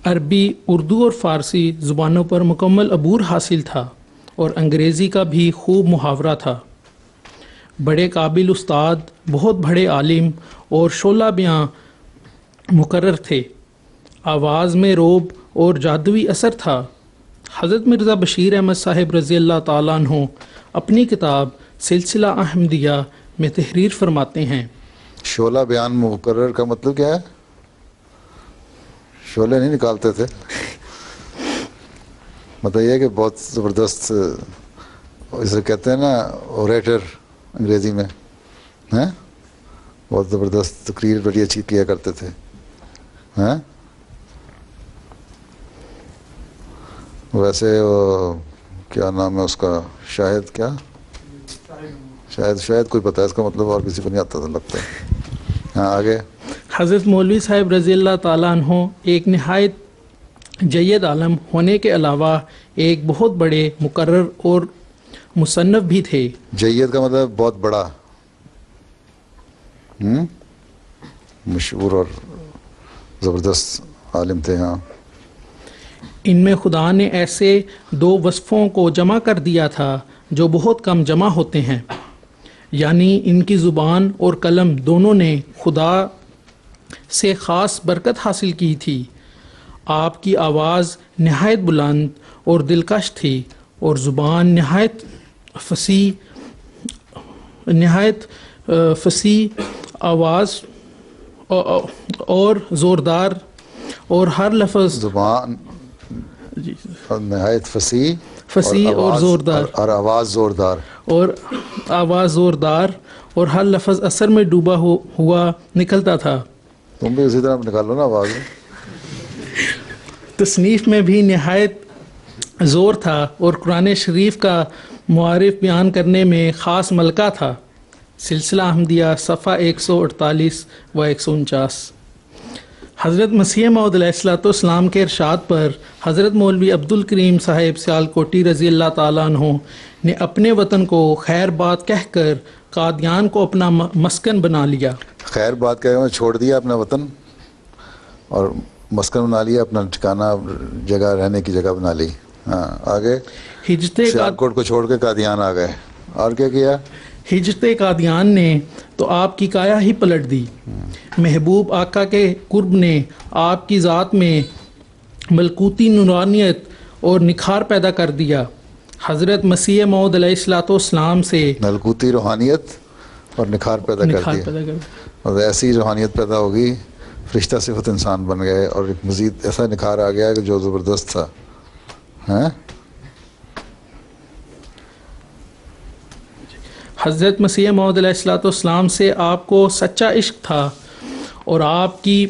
عربی، اردو اور فارسی زبانوں پر مکمل عبور حاصل تھا اور انگریزی کا بھی خوب محاورہ تھا. بڑے قابل استاد، بہت بڑے عالم اور شعلہ بیاں مقرر تھے. آواز میں روب اور جادوئی اثر تھا. حضرت مرزا بشیر احمد صاحب رضی اللہ تعالیٰ عنہ اپنی کتاب سلسلہ احمدیہ میں تحریر فرماتے ہیں. شعلہ بیان مقرر کا مطلب کیا ہے؟ شعلے نہیں نکالتے تھے، مطلب یہ کہ بہت زبردست، اسے کہتے ہیں نا اوریٹر انگریزی میں، ہیں بہت زبردست تقریر بڑی اچھی کیا کرتے تھے. ہیں ویسے وہ کیا نام ہے اس کا، شاہد کیا، شاید کوئی پتہ ہے اس کا مطلب، اور کسی کو نہیں آتا تھا لگتا ہے. ہاں آگے. حضرت مولوی صاحب رضی اللہ تعالیٰ عنہ ایک نہایت جید عالم ہونے کے علاوہ ایک بہت بڑے مقرر اور مصنف بھی تھے. جید کا مطلب بہت بڑا، مشہور اور زبردست عالم تھے. ہاں ان میں خدا نے ایسے دو وصفوں کو جمع کر دیا تھا جو بہت کم جمع ہوتے ہیں، یعنی ان کی زبان اور قلم دونوں نے خدا سے خاص برکت حاصل کی تھی. آپ کی آواز نہایت بلند اور دلکش تھی اور زبان نہایت فصیح آواز اور زوردار، اور ہر لفظ زبان نہایت فصیح اور زوردار، اور آواز زوردار، اور ہر لفظ اثر میں ڈوبا ہوا نکلتا تھا. تم بھی اسی طرح نکالو نا آواز. تصنیف میں بھی نہایت زور تھا اور قرآن شریف کا معارف بیان کرنے میں خاص ملکہ تھا. سلسلہ احمدیہ صفحہ 148 و 149. حضرت مسیح موعود علیہ الصلوۃ والسلام کے ارشاد پر حضرت مولوی عبد الکریم صاحب سیال کوٹھی رضی اللہ تعالیٰ عنہ نے اپنے وطن کو خیر بات کہہ کر قادیان کو اپنا مسکن بنا لیا. خیر بات کہہ کر چھوڑ دیا اپنا وطن اور مسکن بنا لیا، اپنا ٹھکانہ جگہ، رہنے کی جگہ بنا لی. ہاں آگے. سیالکوٹ کو چھوڑ کے قادیان آ گئے. اور کیا کیا؟ ہجرت قادیان نے تو آپ کی کایا ہی پلٹ دی. محبوب آقا کے قرب نے آپ کی ذات میں ملکوتی نورانیت اور نکھار پیدا کر دیا. حضرت مسیح موعود علیہ الصلوۃ والسلام سے ملکوتی روحانیت اور نکھار پیدا کر دیا، اور ایسی روحانیت پیدا ہوگی، فرشتہ صفت انسان بن گئے، اور ایک مزید ایسا نکھار آ گیا کہ جو زبردست تھا. ہیں حضرت مسیح موعود علیہ الصلوۃ والسلام سے آپ کو سچا عشق تھا اور آپ کی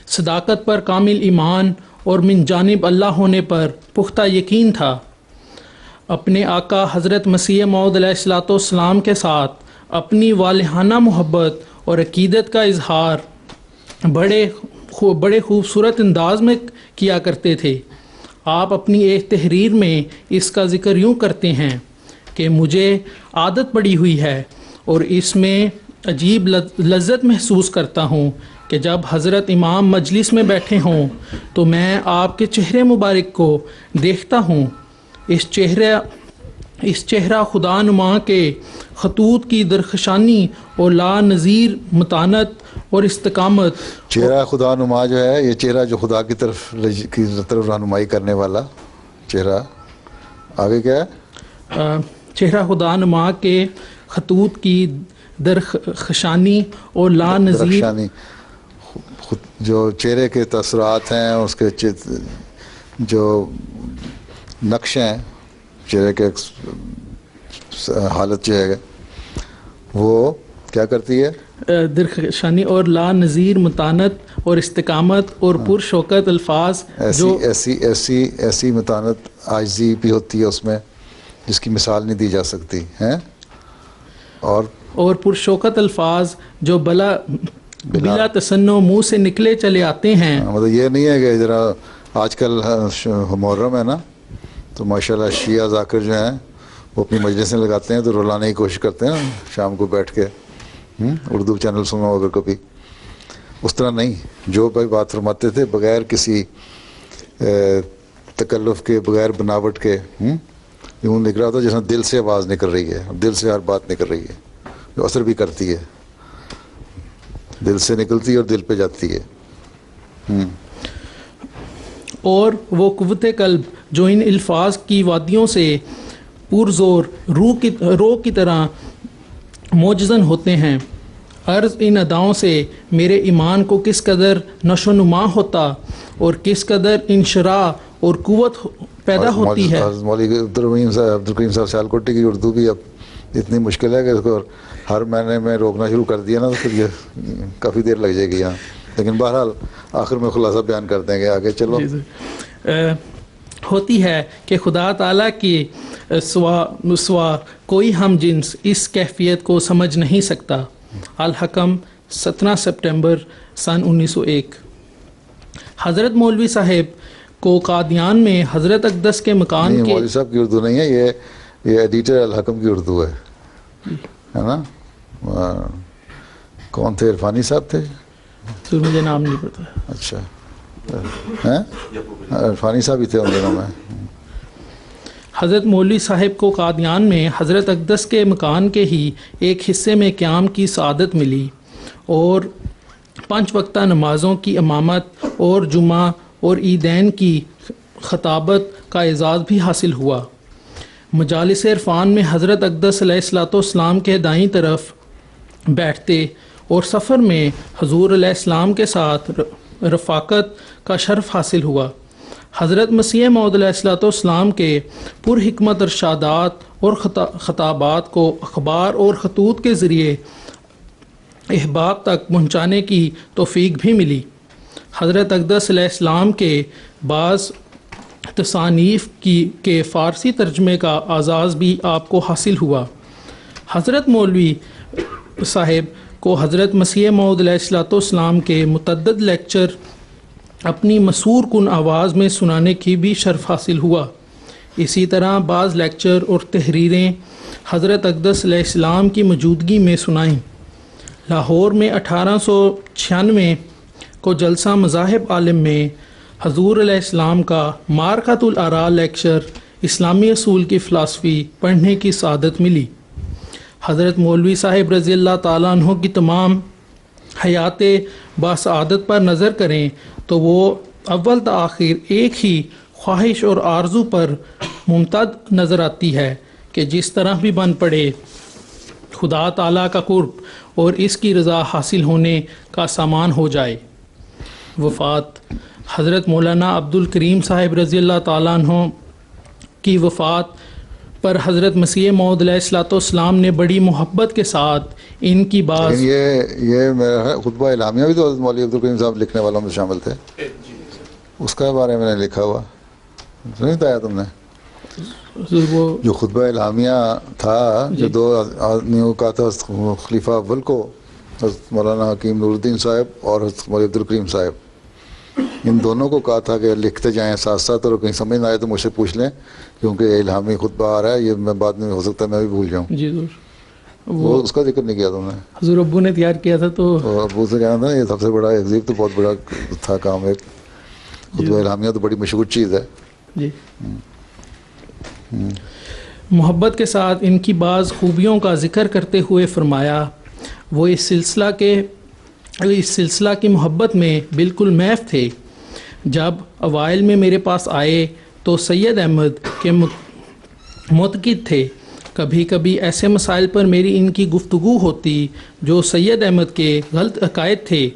صداقت پر کامل ایمان اور من جانب اللہ ہونے پر پختہ یقین تھا. اپنے آقا حضرت مسیح موعود علیہ الصلوۃ والسلام کے ساتھ اپنی والہانہ محبت اور عقیدت کا اظہار بڑے خوبصورت انداز میں کیا کرتے تھے. آپ اپنی ایک تحریر میں اس کا ذکر یوں کرتے ہیں کہ مجھے عادت پڑی ہوئی ہے اور اس میں عجیب لذت محسوس کرتا ہوں کہ جب حضرت امام مجلس میں بیٹھے ہوں تو میں آپ کے چہرے مبارک کو دیکھتا ہوں. اس چہرہ خدا نما کے خطوط کی درخشانی اور لا نظیر متانت اور استقامت. چہرہ خدا نما جو ہے، یہ چہرہ جو خدا کی طرف رہنمائی کرنے والا چہرہ. آگے کیا ہے؟ چہرہ خدا نما کے خطوط کی درخشانی اور لا نظیر، جو چہرے کے تاثرات ہیں، اس کے جو نقش ہیں چہرے کے حالت جو ہے وہ کیا کرتی ہے؟ درخشانی اور لا نظیر متانت اور استقامت اور پرشوکت الفاظ جو ایسی متانت عاجزی بھی ہوتی ہے اس میں جس کی مثال نہیں دی جا سکتی ہیں، اور پرشوکت الفاظ جو بلا تصنع منہ سے نکلے چلے آتے ہیں. مطلب یہ نہیں ہے کہ ذرا آج کل محرم ہے نا، تو ماشاءاللہ شیعہ ذاکر جو ہیں وہ اپنی مجلسیں لگاتے ہیں تو رلانے کی کوشش کرتے ہیں شام کو بیٹھ کے، اردو چینل سنا ہوگا کبھی. اس طرح نہیں، جو بھائی بات فرماتے تھے بغیر کسی تکلف کے، بغیر بناوٹ کے، یوں نکل رہا تھا جیسے دل سے آواز نکل رہی ہے، دل سے ہر بات نکل رہی ہے، جو اثر بھی کرتی ہے، دل سے نکلتی ہے اور دل پہ جاتی ہے. اور وہ قوت قلب جو ان الفاظ کی وادیوں سے پرزور روح کی طرح موجزن ہوتے ہیں. عرض ان اداؤں سے میرے ایمان کو کس قدر نشو و نما ہوتا اور کس قدر انشراح اور قوت پیدا ہوتی ہے. مولوی عبدالکریم صاحب سیالکوٹی کی اردو بھی اب اتنی مشکل ہے کہ اس کو ہر مہینے میں روکنا شروع کر دیا نا تو پھر یہ کافی دیر لگ جائے گی یہاں، لیکن بہرحال آخر میں خلاصہ بیان کر دیں گے. آگے چلو. ہوتی ہے کہ خدا تعالیٰ کی سوا کوئی ہم جنس اس کیفیت کو سمجھ نہیں سکتا. الحکم 17 سپٹمبر سن 1901. حضرت مولوی صاحب کو قادیان میں حضرت اقدس کے مکان کے مولوی صاحب کی اردو نہیں ہے، یہ ایڈیٹر الحکم کی اردو ہے نا. کون تھے؟ عرفانی صاحب تھے؟ مجھے نام نہیں پتا. اچھا، عرفانی صاحب ہی تھے ان دنوں میں. حضرت مولوی صاحب کو قادیان میں حضرت اقدس کے مکان کے ہی ایک حصے میں قیام کی سعادت ملی اور 5 وقتہ نمازوں کی امامت اور جمعہ اور عیدین کی خطابت کا اعزاز بھی حاصل ہوا. مجالس عرفان میں حضرت اقدس علیہ الصلوۃ والسلام کے دائیں طرف بیٹھتے اور سفر میں حضور علیہ السلام کے ساتھ رفاقت کا شرف حاصل ہوا. حضرت مسیح موعود علیہ الصلوۃ والسلام کے پرحکمت ارشادات اور خطابات کو اخبار اور خطوط کے ذریعے احباب تک پہنچانے کی توفیق بھی ملی. حضرت اقدس علیہ السلام کے بعض تصانیف کے فارسی ترجمے کا اعزاز بھی آپ کو حاصل ہوا. حضرت مولوی صاحب کو حضرت مسیح موعود علیہ الصلوۃ والسلام کے متعدد لیکچر اپنی مسحور کن آواز میں سنانے کی بھی شرف حاصل ہوا. اسی طرح بعض لیکچر اور تحریریں حضرت اقدس علیہ السلام کی موجودگی میں سنائیں. لاہور میں 1896 کو جلسہ مذاہب عالم میں حضور علیہ السلام کا معرکۃ الآراء لیکچر اسلامی اصول کی فلسفی پڑھنے کی سعادت ملی. حضرت مولوی صاحب رضی اللہ تعالیٰ عنہ کی تمام حیات باسعادت پر نظر کریں تو وہ اول تا آخر ایک ہی خواہش اور آرزو پر ممتد نظر آتی ہے کہ جس طرح بھی بن پڑے خدا تعالیٰ کا قرب اور اس کی رضا حاصل ہونے کا سامان ہو جائے. وفات حضرت مولانا عبدالکریم صاحب رضی اللہ تعالیٰ عنہ کی وفات پر حضرت مسیح موعود علیہ الصلوۃ والسلام نے بڑی محبت کے ساتھ ان کی بات. یہ میرا خطبہ اعلامیہ بھی تو حضرت مولوی عبدالکریم صاحب لکھنے والوں میں شامل تھے، اس کا بارے میں نے لکھا ہوا نہیں بتایا تم نے؟ جو خطبہ اعلامیہ تھا جو 2 آدمیوں کا تھا، خلیفہ اول کو حضرت مولانا حکیم نور الدین صاحب اور حضرت مولوی عبدالکریم صاحب، ان دونوں کو کہا تھا کہ لکھتے جائیں ساتھ ساتھ، اور کہیں سمجھ نہ آئے تو مجھ سے پوچھ لیں کیونکہ الہامی خطبہ آ رہا ہے، یہ میں بعد میں ہو سکتا ہے میں بھی بھول جاؤں. جی ضرور. وہ اس کا ذکر نہیں کیا تم نے؟ حضور ابو نے تیار کیا تھا تو ابو سے کہنا تھا یہ سب سے بڑا ایگزیب تو بہت بڑا تھا کام. ایک خطبہ اعلامیہ تو بڑی مشہور چیز ہے. جی. محبت کے ساتھ ان کی بعض خوبیوں کا ذکر کرتے ہوئے فرمایا وہ اس سلسلہ کی محبت میں بالکل محو تھے. جب اوائل میں میرے پاس آئے تو سید احمد کے معتقد تھے. کبھی کبھی ایسے مسائل پر میری ان کی گفتگو ہوتی جو سید احمد کے غلط عقائد تھے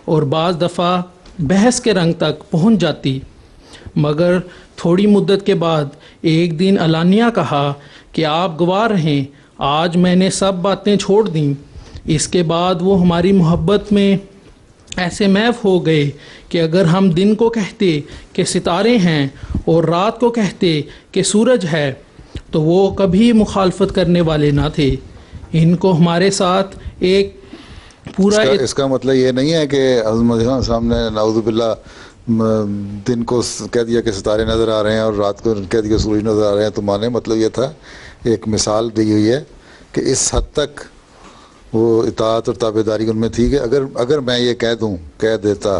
اور بعض دفعہ بحث کے رنگ تک پہنچ جاتی، مگر تھوڑی مدت کے بعد ایک دن علانیہ کہا کہ آپ گواہ رہیں آج میں نے سب باتیں چھوڑ دیں۔ اس کے بعد وہ ہماری محبت میں ایسے محو ہو گئے کہ اگر ہم دن کو کہتے کہ ستارے ہیں اور رات کو کہتے کہ سورج ہے تو وہ کبھی مخالفت کرنے والے نہ تھے۔ ان کو ہمارے ساتھ ایک پورا اس کا مطلب یہ نہیں ہے کہ حضرت مسیح السلام نے نعوذ باللہ دن کو کہہ دیا کہ ستارے نظر آ رہے ہیں اور رات کو کہہ دیا سورج نظر آ رہے ہیں، تو مانے مطلب یہ تھا، ایک مثال دی ہوئی ہے کہ اس حد تک وہ اطاعت اور تابعداری ان میں تھی کہ اگر میں یہ کہہ دیتا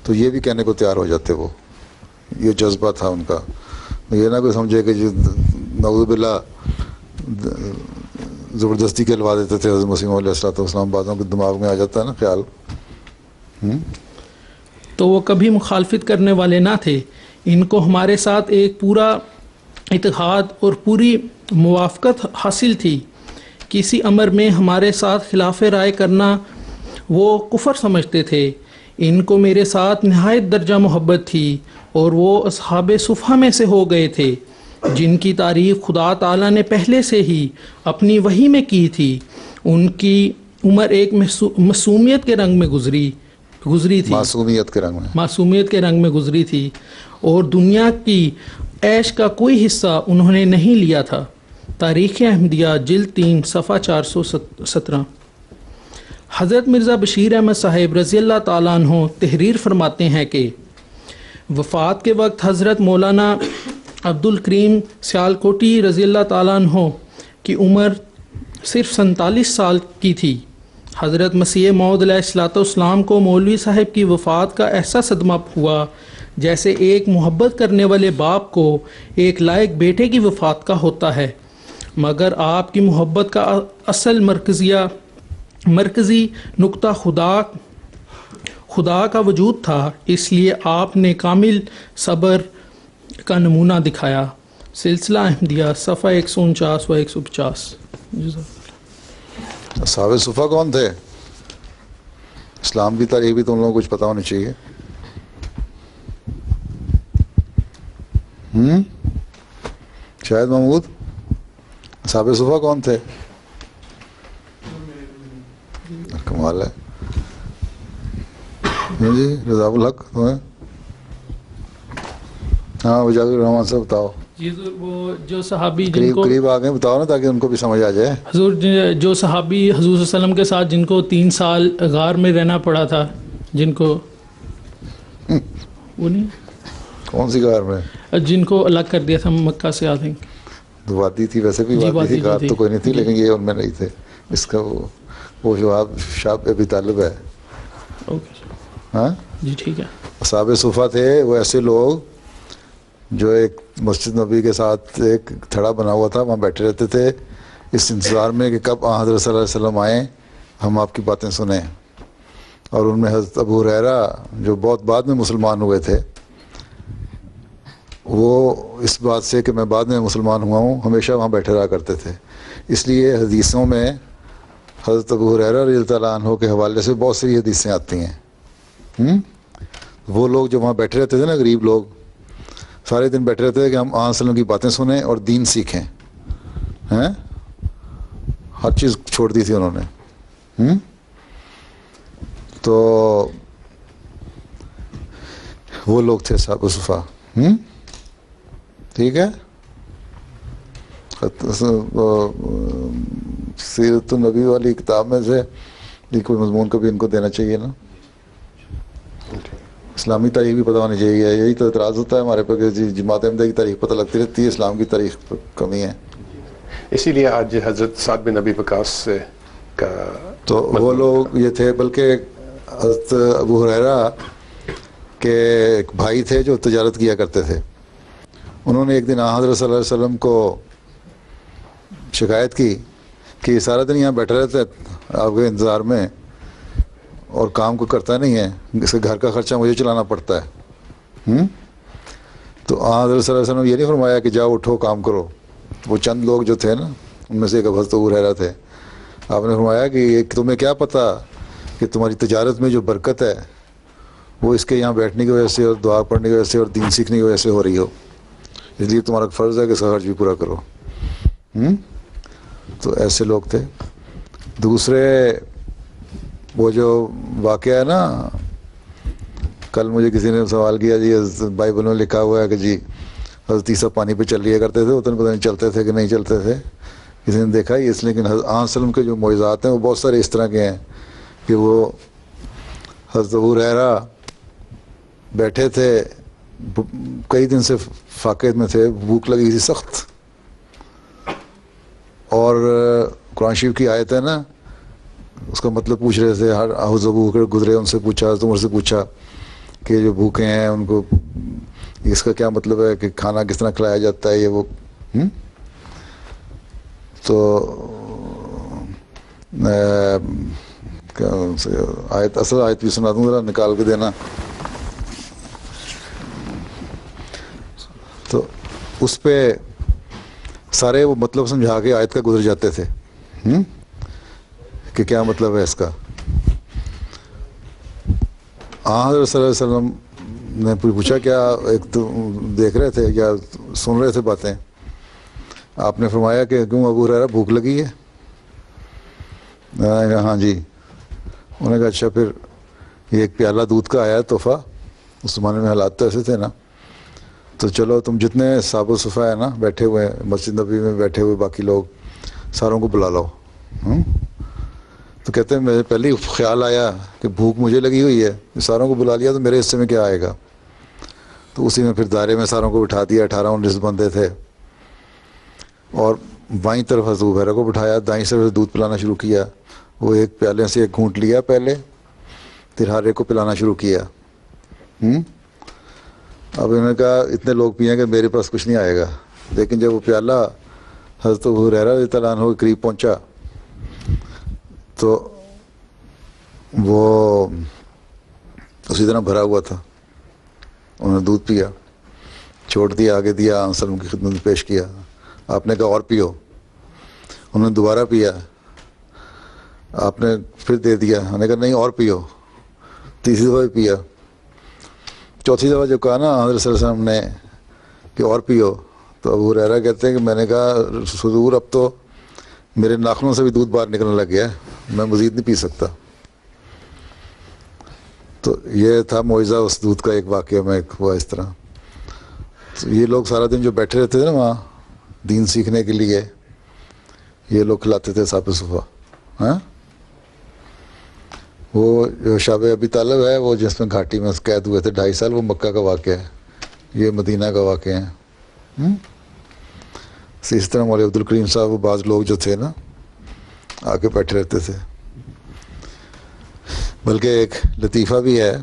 تو یہ بھی کہنے کو تیار ہو جاتے۔ وہ یہ جذبہ تھا ان کا، یہ نہ کوئی سمجھے کہ نعوذ باللہ زبردستی کہلوا دیتے تھے حضرت مسیح علیہ السلام، بعضوں کے دماغ میں آ جاتا ہے نا خیال۔ تو وہ کبھی مخالفت کرنے والے نہ تھے۔ ان کو ہمارے ساتھ ایک پورا اتحاد اور پوری موافقت حاصل تھی۔ کسی امر میں ہمارے ساتھ خلاف رائے کرنا وہ کفر سمجھتے تھے۔ ان کو میرے ساتھ نہایت درجہ محبت تھی اور وہ اصحاب صفحہ میں سے ہو گئے تھے جن کی تعریف خدا تعالیٰ نے پہلے سے ہی اپنی وحی میں کی تھی۔ ان کی عمر ایک معصومیت کے رنگ میں گزری تھی، معصومیت کے رنگ میں گزری تھی، اور دنیا کی عیش کا کوئی حصہ انہوں نے نہیں لیا تھا۔ تاریخ احمدیہ جلد 3 صفحہ 417۔ حضرت مرزا بشیر احمد صاحب رضی اللہ تعالیٰ عنہ تحریر فرماتے ہیں کہ وفات کے وقت حضرت مولانا عبد الکریم سیالکوٹی رضی اللہ تعالیٰ عنہ کی عمر صرف 47 سال کی تھی۔ حضرت مسیح موعود علیہ السلام کو مولوی صاحب کی وفات کا ایسا صدمہ ہوا جیسے ایک محبت کرنے والے باپ کو ایک لائق بیٹے کی وفات کا ہوتا ہے، مگر آپ کی محبت کا اصل مرکزی نقطہ خدا کا وجود تھا، اس لیے آپ نے کامل صبر کا نمونہ دکھایا۔ سلسلہ احمدیہ صفحہ 149 و 150۔ اصحاب صفحہ کون تھے؟ اسلام کی تاریخ بھی تم لوگوں کو کچھ پتہ ہونی چاہیے۔ شاید محمود، اصحاب صفحہ کون تھے؟ کمال ہے جی رضا الحق تمہیں؟ ہاں اجاگر رحمان صاحب بتاؤ جی۔ وہ جو صحابی جن کو قریب آ گئے بتاؤ نا تاکہ ان کو بھی سمجھ آ جائے۔ حضور جو صحابی حضور صلی اللہ علیہ وسلم کے ساتھ جن کو 3 سال غار میں رہنا پڑا تھا، جن کو وہ نہیں کون سی غار میں؟ جن کو الگ کر دیا تھا مکہ سے، آدھیں وادی تھی، ویسے بھی وادی تھی، غار تو کوئی نہیں تھی، لیکن یہ ان میں نہیں تھے۔ اس کا وہ جو شاب ابی طالب ہے۔ ہاں جی ٹھیک ہے۔ اصحاب صفحہ تھے وہ ایسے لوگ جو ایک مسجد نبی کے ساتھ ایک تھڑا بنا ہوا تھا، وہاں بیٹھے رہتے تھے اس انتظار میں کہ کب حضرت صلی اللہ علیہ وسلم آئیں، ہم آپ کی باتیں سنیں۔ اور ان میں حضرت ابو ہریرہ جو بہت بعد میں مسلمان ہوئے تھے، وہ اس بات سے کہ میں بعد میں مسلمان ہوا ہوں ہمیشہ وہاں بیٹھے رہا کرتے تھے۔ اس لیے حدیثوں میں حضرت ابو ہریرہ رضی اللہ عنہ کے حوالے سے بہت سی حدیثیں آتی ہیں۔ وہ لوگ جو وہاں بیٹھے رہتے تھے نا، غریب لوگ سارے دن بیٹھے رہتے تھے کہ ہم آن وسلم کی باتیں سنیں اور دین سیکھیں، ہیں ہر چیز چھوڑ دی تھی انہوں نے۔ تو وہ لوگ تھے اصحاب صفحہ۔ ٹھیک ہے، سیرت النبی والی کتاب میں سے کوئی مضمون کو بھی ان کو دینا چاہیے نا۔ اسلامی تاریخ بھی پتہ ہونی چاہیے۔ یہی تو اعتراض ہوتا ہے ہمارے پہ کہ جماعت احمدیہ کی تاریخ پتہ لگتی رہتی ہے، اسلام کی تاریخ پر کمی ہے۔ اسی لیے آج حضرت سعد بن نبی وقاص کا تو وہ لوگ یہ تھے، بلکہ حضرت ابو ہریرہ کے ایک بھائی تھے جو تجارت کیا کرتے تھے۔ انہوں نے ایک دن حضرت صلی اللہ علیہ وسلم کو شکایت کی کہ یہ سارا دن یہاں بیٹھا رہتا ہے آپ کے انتظار میں اور کام کو کرتا نہیں ہے، اس کے گھر کا خرچہ مجھے چلانا پڑتا ہے۔ تو حضرت صلی اللہ علیہ وسلم یہ نہیں فرمایا کہ جاؤ اٹھو کام کرو۔ وہ چند لوگ جو تھے نا، ان میں سے ایک حضرت ابو ہریرہ تھے، آپ نے فرمایا کہ تمہیں کیا پتہ کہ تمہاری تجارت میں جو برکت ہے وہ اس کے یہاں بیٹھنے کی وجہ سے اور دعا پڑھنے کی وجہ سے اور دین سیکھنے کی وجہ سے ہو رہی ہو، اس لیے تمہارا فرض ہے کہ اس کا خرچ بھی پورا کرو۔ تو ایسے لوگ تھے. دوسرے وہ جو واقعہ ہے نا, کل مجھے کسی نے سوال کیا جی بائبل میں لکھا ہوا ہے کہ جی حضرت عیسیٰ پانی پہ چل لیا کرتے تھے, اتنے پتہ نہیں چلتے تھے کہ نہیں چلتے تھے, کسی نے دیکھا ہی اس. لیکن حضرت وسلم کے جو معجزات ہیں وہ بہت سارے اس طرح کے ہیں کہ وہ حضرت ابو ہریرہ بیٹھے تھے, کئی دن سے فاقے میں تھے, بھوک لگی تھی سخت, اور قرآن شریف کی آیت ہے نا اس کا مطلب پوچھ رہے تھے. حضرت ابو بکر گزرے, ان سے پوچھا, حضرت عمر سے پوچھا کہ جو بھوکے ہیں ان کو اس کا کیا مطلب ہے, کہ کھانا کس طرح کھلایا جاتا ہے, یہ وہ. تو آیت, اصل آیت بھی سنا دوں ذرا, نکال کے دینا. تو اس پہ سارے وہ مطلب سمجھا کے آیت کا گزر جاتے تھے کہ کیا مطلب ہے اس کا. حضرت صلی اللہ علیہ وسلم نے پوچھا کیا ایک تو دیکھ رہے تھے یا سن رہے تھے باتیں, آپ نے فرمایا کہ کیوں ابو ہریرہ بھوک لگی ہے؟ ہاں جی. انہوں نے کہا اچھا پھر یہ ایک پیالہ دودھ کا آیا ہے تحفہ, اس زمانے میں حالات تو ایسے تھے نا, تو چلو تم جتنے صحابہ صفا ہے نا بیٹھے ہوئے ہیں مسجد نبی میں بیٹھے ہوئے باقی لوگ, ساروں کو بلا لو. تو کہتے ہیں میرے پہلے ہی خیال آیا کہ بھوک مجھے لگی ہوئی ہے, ساروں کو بلا لیا تو میرے حصے میں کیا آئے گا. تو اسی میں پھر دائرے میں ساروں کو بٹھا دیا, 18-19 بندے تھے, اور بائیں طرف حضرت ابو ہریرہ کو بٹھایا, دائیں طرف دودھ پلانا شروع کیا. وہ ایک پیالے سے ایک گھونٹ لیا پہلے, پھر ہر ایک کو پلانا شروع کیا. اب انہوں نے کہا اتنے لوگ پئیں کہ میرے پاس کچھ نہیں آئے گا. لیکن جب وہ پیالہ حضرت ابو ہریرہ رضی اللہ عنہ کے قریب پہنچا تو وہ اسی طرح بھرا ہوا تھا. انہوں نے دودھ پیا, چھوڑ دیا, آگے دیا, وسلم کی خدمت میں پیش کیا. آپ نے کہا اور پیو, انہوں نے دوبارہ پیا, آپ نے پھر دے دیا, انہوں نے کہا نہیں اور پیو, تیسری دفعہ بھی پیا. چوتھی دفعہ جو کہا نا حضرت صلی اللہ علیہ وسلم نے کہ اور پیو, تو ابو ہریرہ کہتے ہیں کہ میں نے کہا حضور اب تو میرے ناخنوں سے بھی دودھ باہر نکلنے لگ گیا ہے, میں مزید نہیں پی سکتا. تو یہ تھا معجزہ اس دودھ کا, ایک واقعہ میں ایک ہوا اس طرح. تو یہ لوگ سارا دن جو بیٹھے رہتے تھے نا وہاں دین سیکھنے کے لیے, یہ لوگ کھلاتے تھے صحابہ صفا. ہاں وہ جو شاب ابی طالب ہے وہ جس میں گھاٹی میں قید ہوئے تھے 2.5 سال, وہ مکہ کا واقعہ ہے, یہ مدینہ کا واقعہ ہے. اسی طرح مولوی عبدالکریم صاحب, وہ بعض لوگ جو تھے نا آ کے بیٹھے رہتے تھے. بلکہ ایک لطیفہ بھی ہے,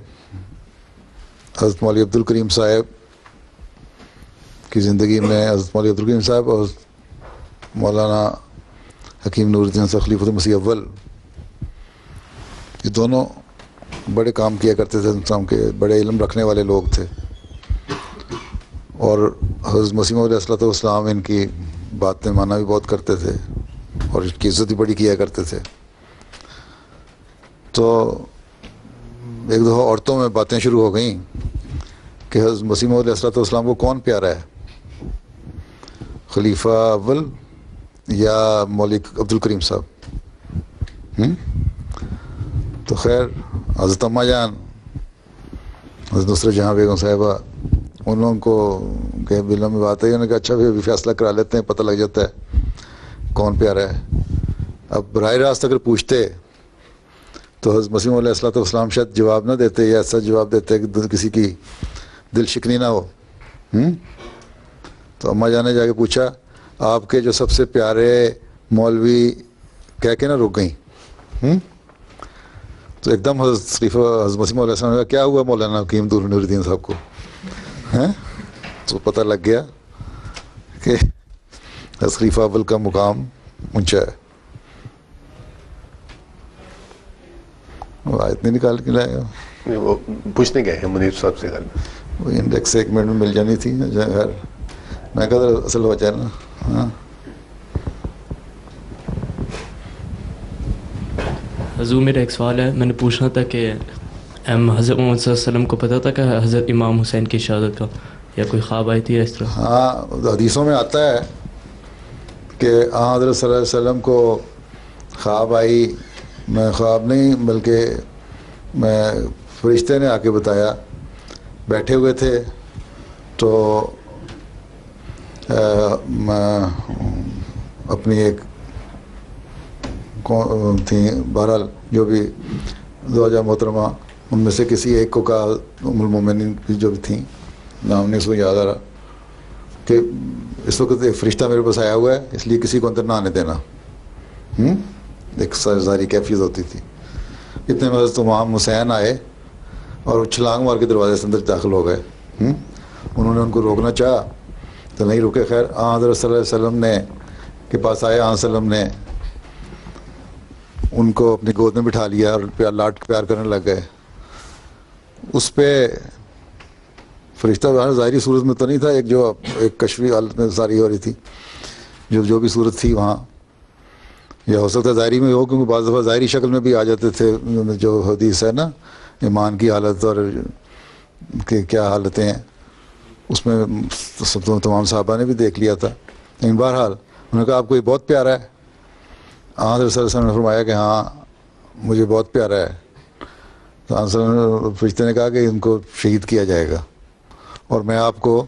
حضرت مولوی عبدالکریم صاحب کی زندگی میں حضرت مولوی عبدالکریم صاحب اور مولانا حکیم نور الدین صاحب خلیفۃ المسیح اول, یہ دونوں بڑے کام کیا کرتے تھے, انسان کے بڑے علم رکھنے والے لوگ تھے, اور حضرت مسیح موعود علیہ السلام ان کی باتیں مانا بھی بہت کرتے تھے, اور اس کی عزت بھی بڑی کیا کرتے تھے. تو ایک دفعہ عورتوں میں باتیں شروع ہو گئیں کہ حضرت مسیح موعود علیہ السلام کو کون پیارا ہے, خلیفہ اول یا مولوی عبدالکریم صاحب. تو خیر حضرت اماں جان حضرت نصرت جہاں بیگم صاحبہ, ان لوگوں کو کہ بلوں میں بات ہے, انہوں نے کہا اچھا پھر ابھی فیصلہ کرا لیتے ہیں, پتہ لگ جاتا ہے کون پیارا ہے. اب براہ راست اگر پوچھتے تو حضرت مسیح علیہ السلام شاید جواب نہ دیتے, یا ایسا جواب دیتے کہ کسی کی دل شکنی نہ ہو. تو اماں جان نے جا کے پوچھا آپ کے جو سب سے پیارے مولوی کہہ کے نہ رک گئیں. تو ایک دم حضرت مسیح علیہ السلام نے کہا کیا ہوا مولانا حکیم نور الدین صاحب کو, تو پتہ لگ گیا کہ حضرت خلیفہ اول کا مقام اونچا ہے. آیت نہیں نکال کے لائے گا, وہ پوچھنے گئے ہیں منیر صاحب سے, وہ انڈیکس 1 منٹ میں مل جانی تھی. خیر میں کہا اصل ہو جائے نا. ہاں حضور میرا ایک سوال ہے, میں نے پوچھنا تھا کہ حضرت محمد صلی اللہ علیہ وسلم کو پتہ تھا کہ حضرت امام حسین کی شہادت کا, یا کوئی خواب آئی تھی اس طرح؟ ہاں حدیثوں میں آتا ہے کہ حضرت صلی اللہ علیہ وسلم کو خواب آئی، میں خواب نہیں بلکہ میں فرشتے نے آ کے بتایا، بیٹھے ہوئے تھے تو اپنی ایک تھیں، بہرحال جو بھی زوجہ محترمہ ان میں سے کسی ایک کو کہا، ام المومنین کی جو بھی تھیں، نام نہیں اس کو یاد آ رہا، کہ اس وقت ایک فرشتہ میرے پاس آیا ہوا ہے، اس لیے کسی کو اندر نہ آنے دینا۔ ایک ظاہری کیفیت ہوتی تھی۔ اتنے میں تو امام حسین آئے اور وہ چھلانگ مار کے دروازے سے اندر داخل ہو گئے۔ انہوں نے ان کو روکنا چاہا تو نہیں رکے۔ خیر حضرت صلی اللہ علیہ وسلم نے کے پاس آئے، وسلم نے ان کو اپنی گود میں بٹھا لیا اور پیار کرنے لگ گئے۔ اس پہ فرشتہ ظاہری صورت میں تو نہیں تھا، ایک کشفی حالت میں ساری ہو رہی تھی، جو بھی صورت تھی وہاں، یا ہو سکتا ہے ظاہری میں ہو، کیونکہ بعض دفعہ ظاہری شکل میں بھی آ جاتے تھے، جو حدیث ہے نا ایمان کی حالت اور کہ کیا حالتیں ہیں، اس میں تمام صحابہ نے بھی دیکھ لیا تھا۔ لیکن بہرحال انہوں نے کہا آپ کو یہ بہت پیارا ہے۔ حضرت صلی اللہ علیہ وسلم نے فرمایا کہ ہاں مجھے بہت پیارا ہے۔ تو حضرت صلی اللہ علیہ وسلم فرشتے نے کہا کہ ان کو شہید کیا جائے گا، اور میں آپ کو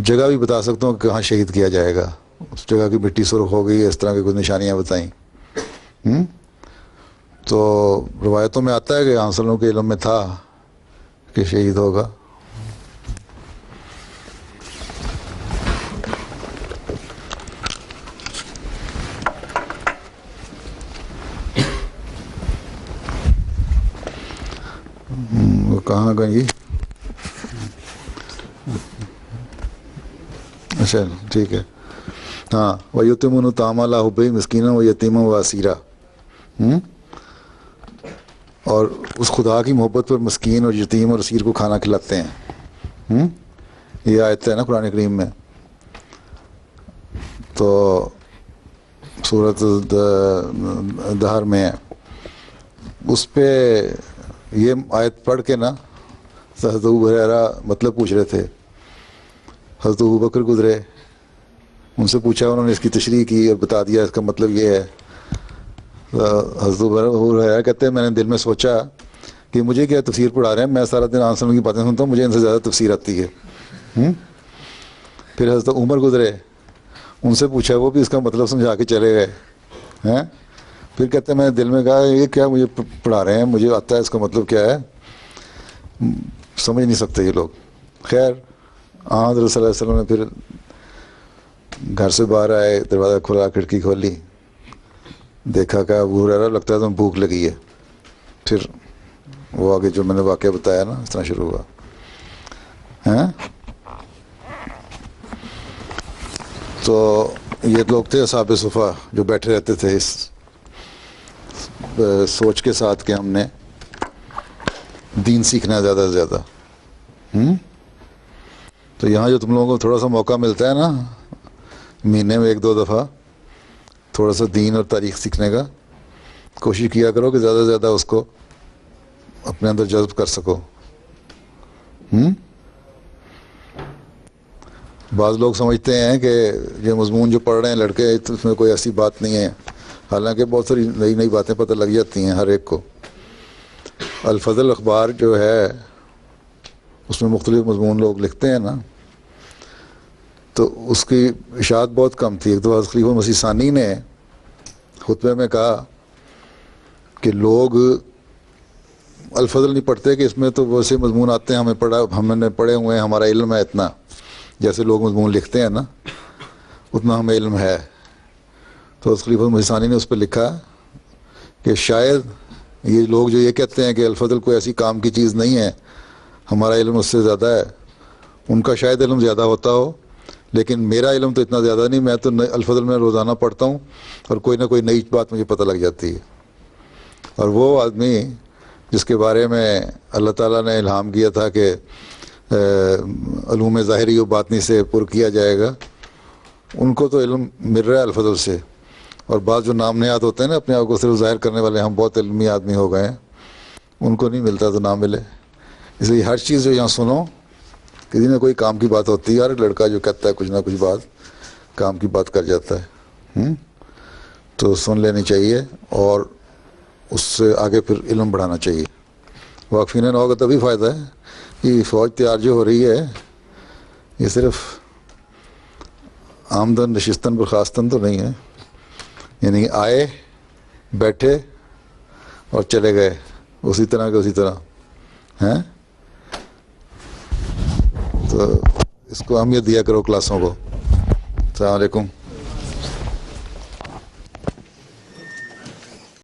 جگہ بھی بتا سکتا ہوں کہ کہاں شہید کیا جائے گا۔ اس جگہ کی مٹی سرخ ہو گئی، اس طرح کی کچھ نشانیاں بتائیں۔ تو روایتوں میں آتا ہے کہ حضرت صلی اللہ علیہ وسلم کے علم میں تھا کہ شہید ہوگا۔ کہاں گئی؟ اچھا ٹھیک ہے، ہاں وَيُطْعِمُونَ الطَّعَامَ عَلَىٰ حُبِّهِ مِسْكِینًا وَیتیمًا وَاسِیرًا، اور اس خدا کی محبت پر مسکین اور یتیم اور اسیر کو کھانا کھلاتے ہیں۔ یہ آیت ہے نا قرآن کریم میں۔ تو سورۃ دہر میں ہے، اس پہ یہ آیت پڑھ کے نا حضرت ابو ہریرہ مطلب پوچھ رہے تھے۔ حضرت ابو بکر گزرے، ان سے پوچھا، انہوں نے اس کی تشریح کی اور بتا دیا اس کا مطلب یہ ہے۔ حضرت ابو ہریرہ کہتے ہیں میں نے دل میں سوچا کہ مجھے کیا تفسیر پڑھا رہے ہیں، میں سارا دن آنسر کی باتیں سنتا ہوں، مجھے ان سے زیادہ تفسیر آتی ہے۔ پھر حضرت عمر گزرے، ان سے پوچھا، وہ بھی اس کا مطلب سمجھا کے چلے گئے ہیں۔ پھر کہتے ہیں میں نے دل میں کہا یہ کیا مجھے پڑھا رہے ہیں، مجھے آتا ہے اس کا مطلب کیا ہے، سمجھ نہیں سکتے یہ لوگ۔ خیر حضرت صلی اللہ علیہ وسلم نے پھر گھر سے باہر آئے، دروازہ کھولا، کھڑکی کھولی، دیکھا کہ ابو ہریرہ لگتا ہے تمہیں بھوک لگی ہے۔ پھر وہ آگے جو میں نے واقعہ بتایا نا اس طرح شروع ہوا۔ تو یہ لوگ تھے اصحاب صفا جو بیٹھے رہتے تھے اس سوچ کے ساتھ کہ ہم نے دین سیکھنا ہے زیادہ سے زیادہ۔ تو یہاں جو تم لوگوں کو تھوڑا سا موقع ملتا ہے نا مہینے میں 1-2 دفعہ تھوڑا سا دین اور تاریخ سیکھنے کا، کوشش کیا کرو کہ زیادہ سے زیادہ اس کو اپنے اندر جذب کر سکو۔ بعض لوگ سمجھتے ہیں کہ یہ مضمون جو پڑھ رہے ہیں لڑکے، اس میں کوئی ایسی بات نہیں ہے، حالانکہ بہت ساری نئی نئی باتیں پتہ لگ جاتی ہیں ہر ایک کو۔ الفضل اخبار جو ہے اس میں مختلف مضمون لوگ لکھتے ہیں نا، تو اس کی اشاعت بہت کم تھی۔ ایک دفعہ خلیفہ مسیح ثانی نے خطبے میں کہا کہ لوگ الفضل نہیں پڑھتے، کہ اس میں تو ویسے مضمون آتے ہیں، ہم نے پڑھے ہوئے ہیں، ہمارا علم ہے اتنا، جیسے لوگ مضمون لکھتے ہیں نا اتنا ہمیں علم ہے۔ تو خلیفہ مسیح ثانی نے اس پہ لکھا کہ شاید یہ لوگ جو یہ کہتے ہیں کہ الفضل کوئی ایسی کام کی چیز نہیں ہے، ہمارا علم اس سے زیادہ ہے، ان کا شاید علم زیادہ ہوتا ہو، لیکن میرا علم تو اتنا زیادہ نہیں، میں تو الفضل میں روزانہ پڑھتا ہوں اور کوئی نہ کوئی نئی بات مجھے پتہ لگ جاتی ہے۔ اور وہ آدمی جس کے بارے میں اللہ تعالیٰ نے الہام کیا تھا کہ علوم ظاہری و باطنی سے پر کیا جائے گا، ان کو تو علم مل رہا ہے الفضل سے۔ اور بعض جو نام نہاد ہوتے ہیں نا اپنے آپ کو صرف ظاہر کرنے والے، ہم بہت علمی آدمی ہو گئے ہیں، ان کو نہیں ملتا تو نہ ملے۔ اس لیے ہر چیز جو یہاں سنو، کسی نہ کوئی کام کی بات ہوتی ہے، ہر لڑکا جو کہتا ہے کچھ نہ کچھ بات کام کی بات کر جاتا ہے۔ تو سن لینی چاہیے اور اس سے آگے پھر علم بڑھانا چاہیے. واقفین نہ ہوگا تبھی فائدہ ہے. یہ فوج تیار جو ہو رہی ہے یہ صرف آمدن نشستن برخاستن تو نہیں ہے، یعنی آئے بیٹھے اور چلے گئے اسی طرح کے اسی طرح ہیں. تو اس کو اہمیت دیا کرو کلاسوں کو. السلام علیکم.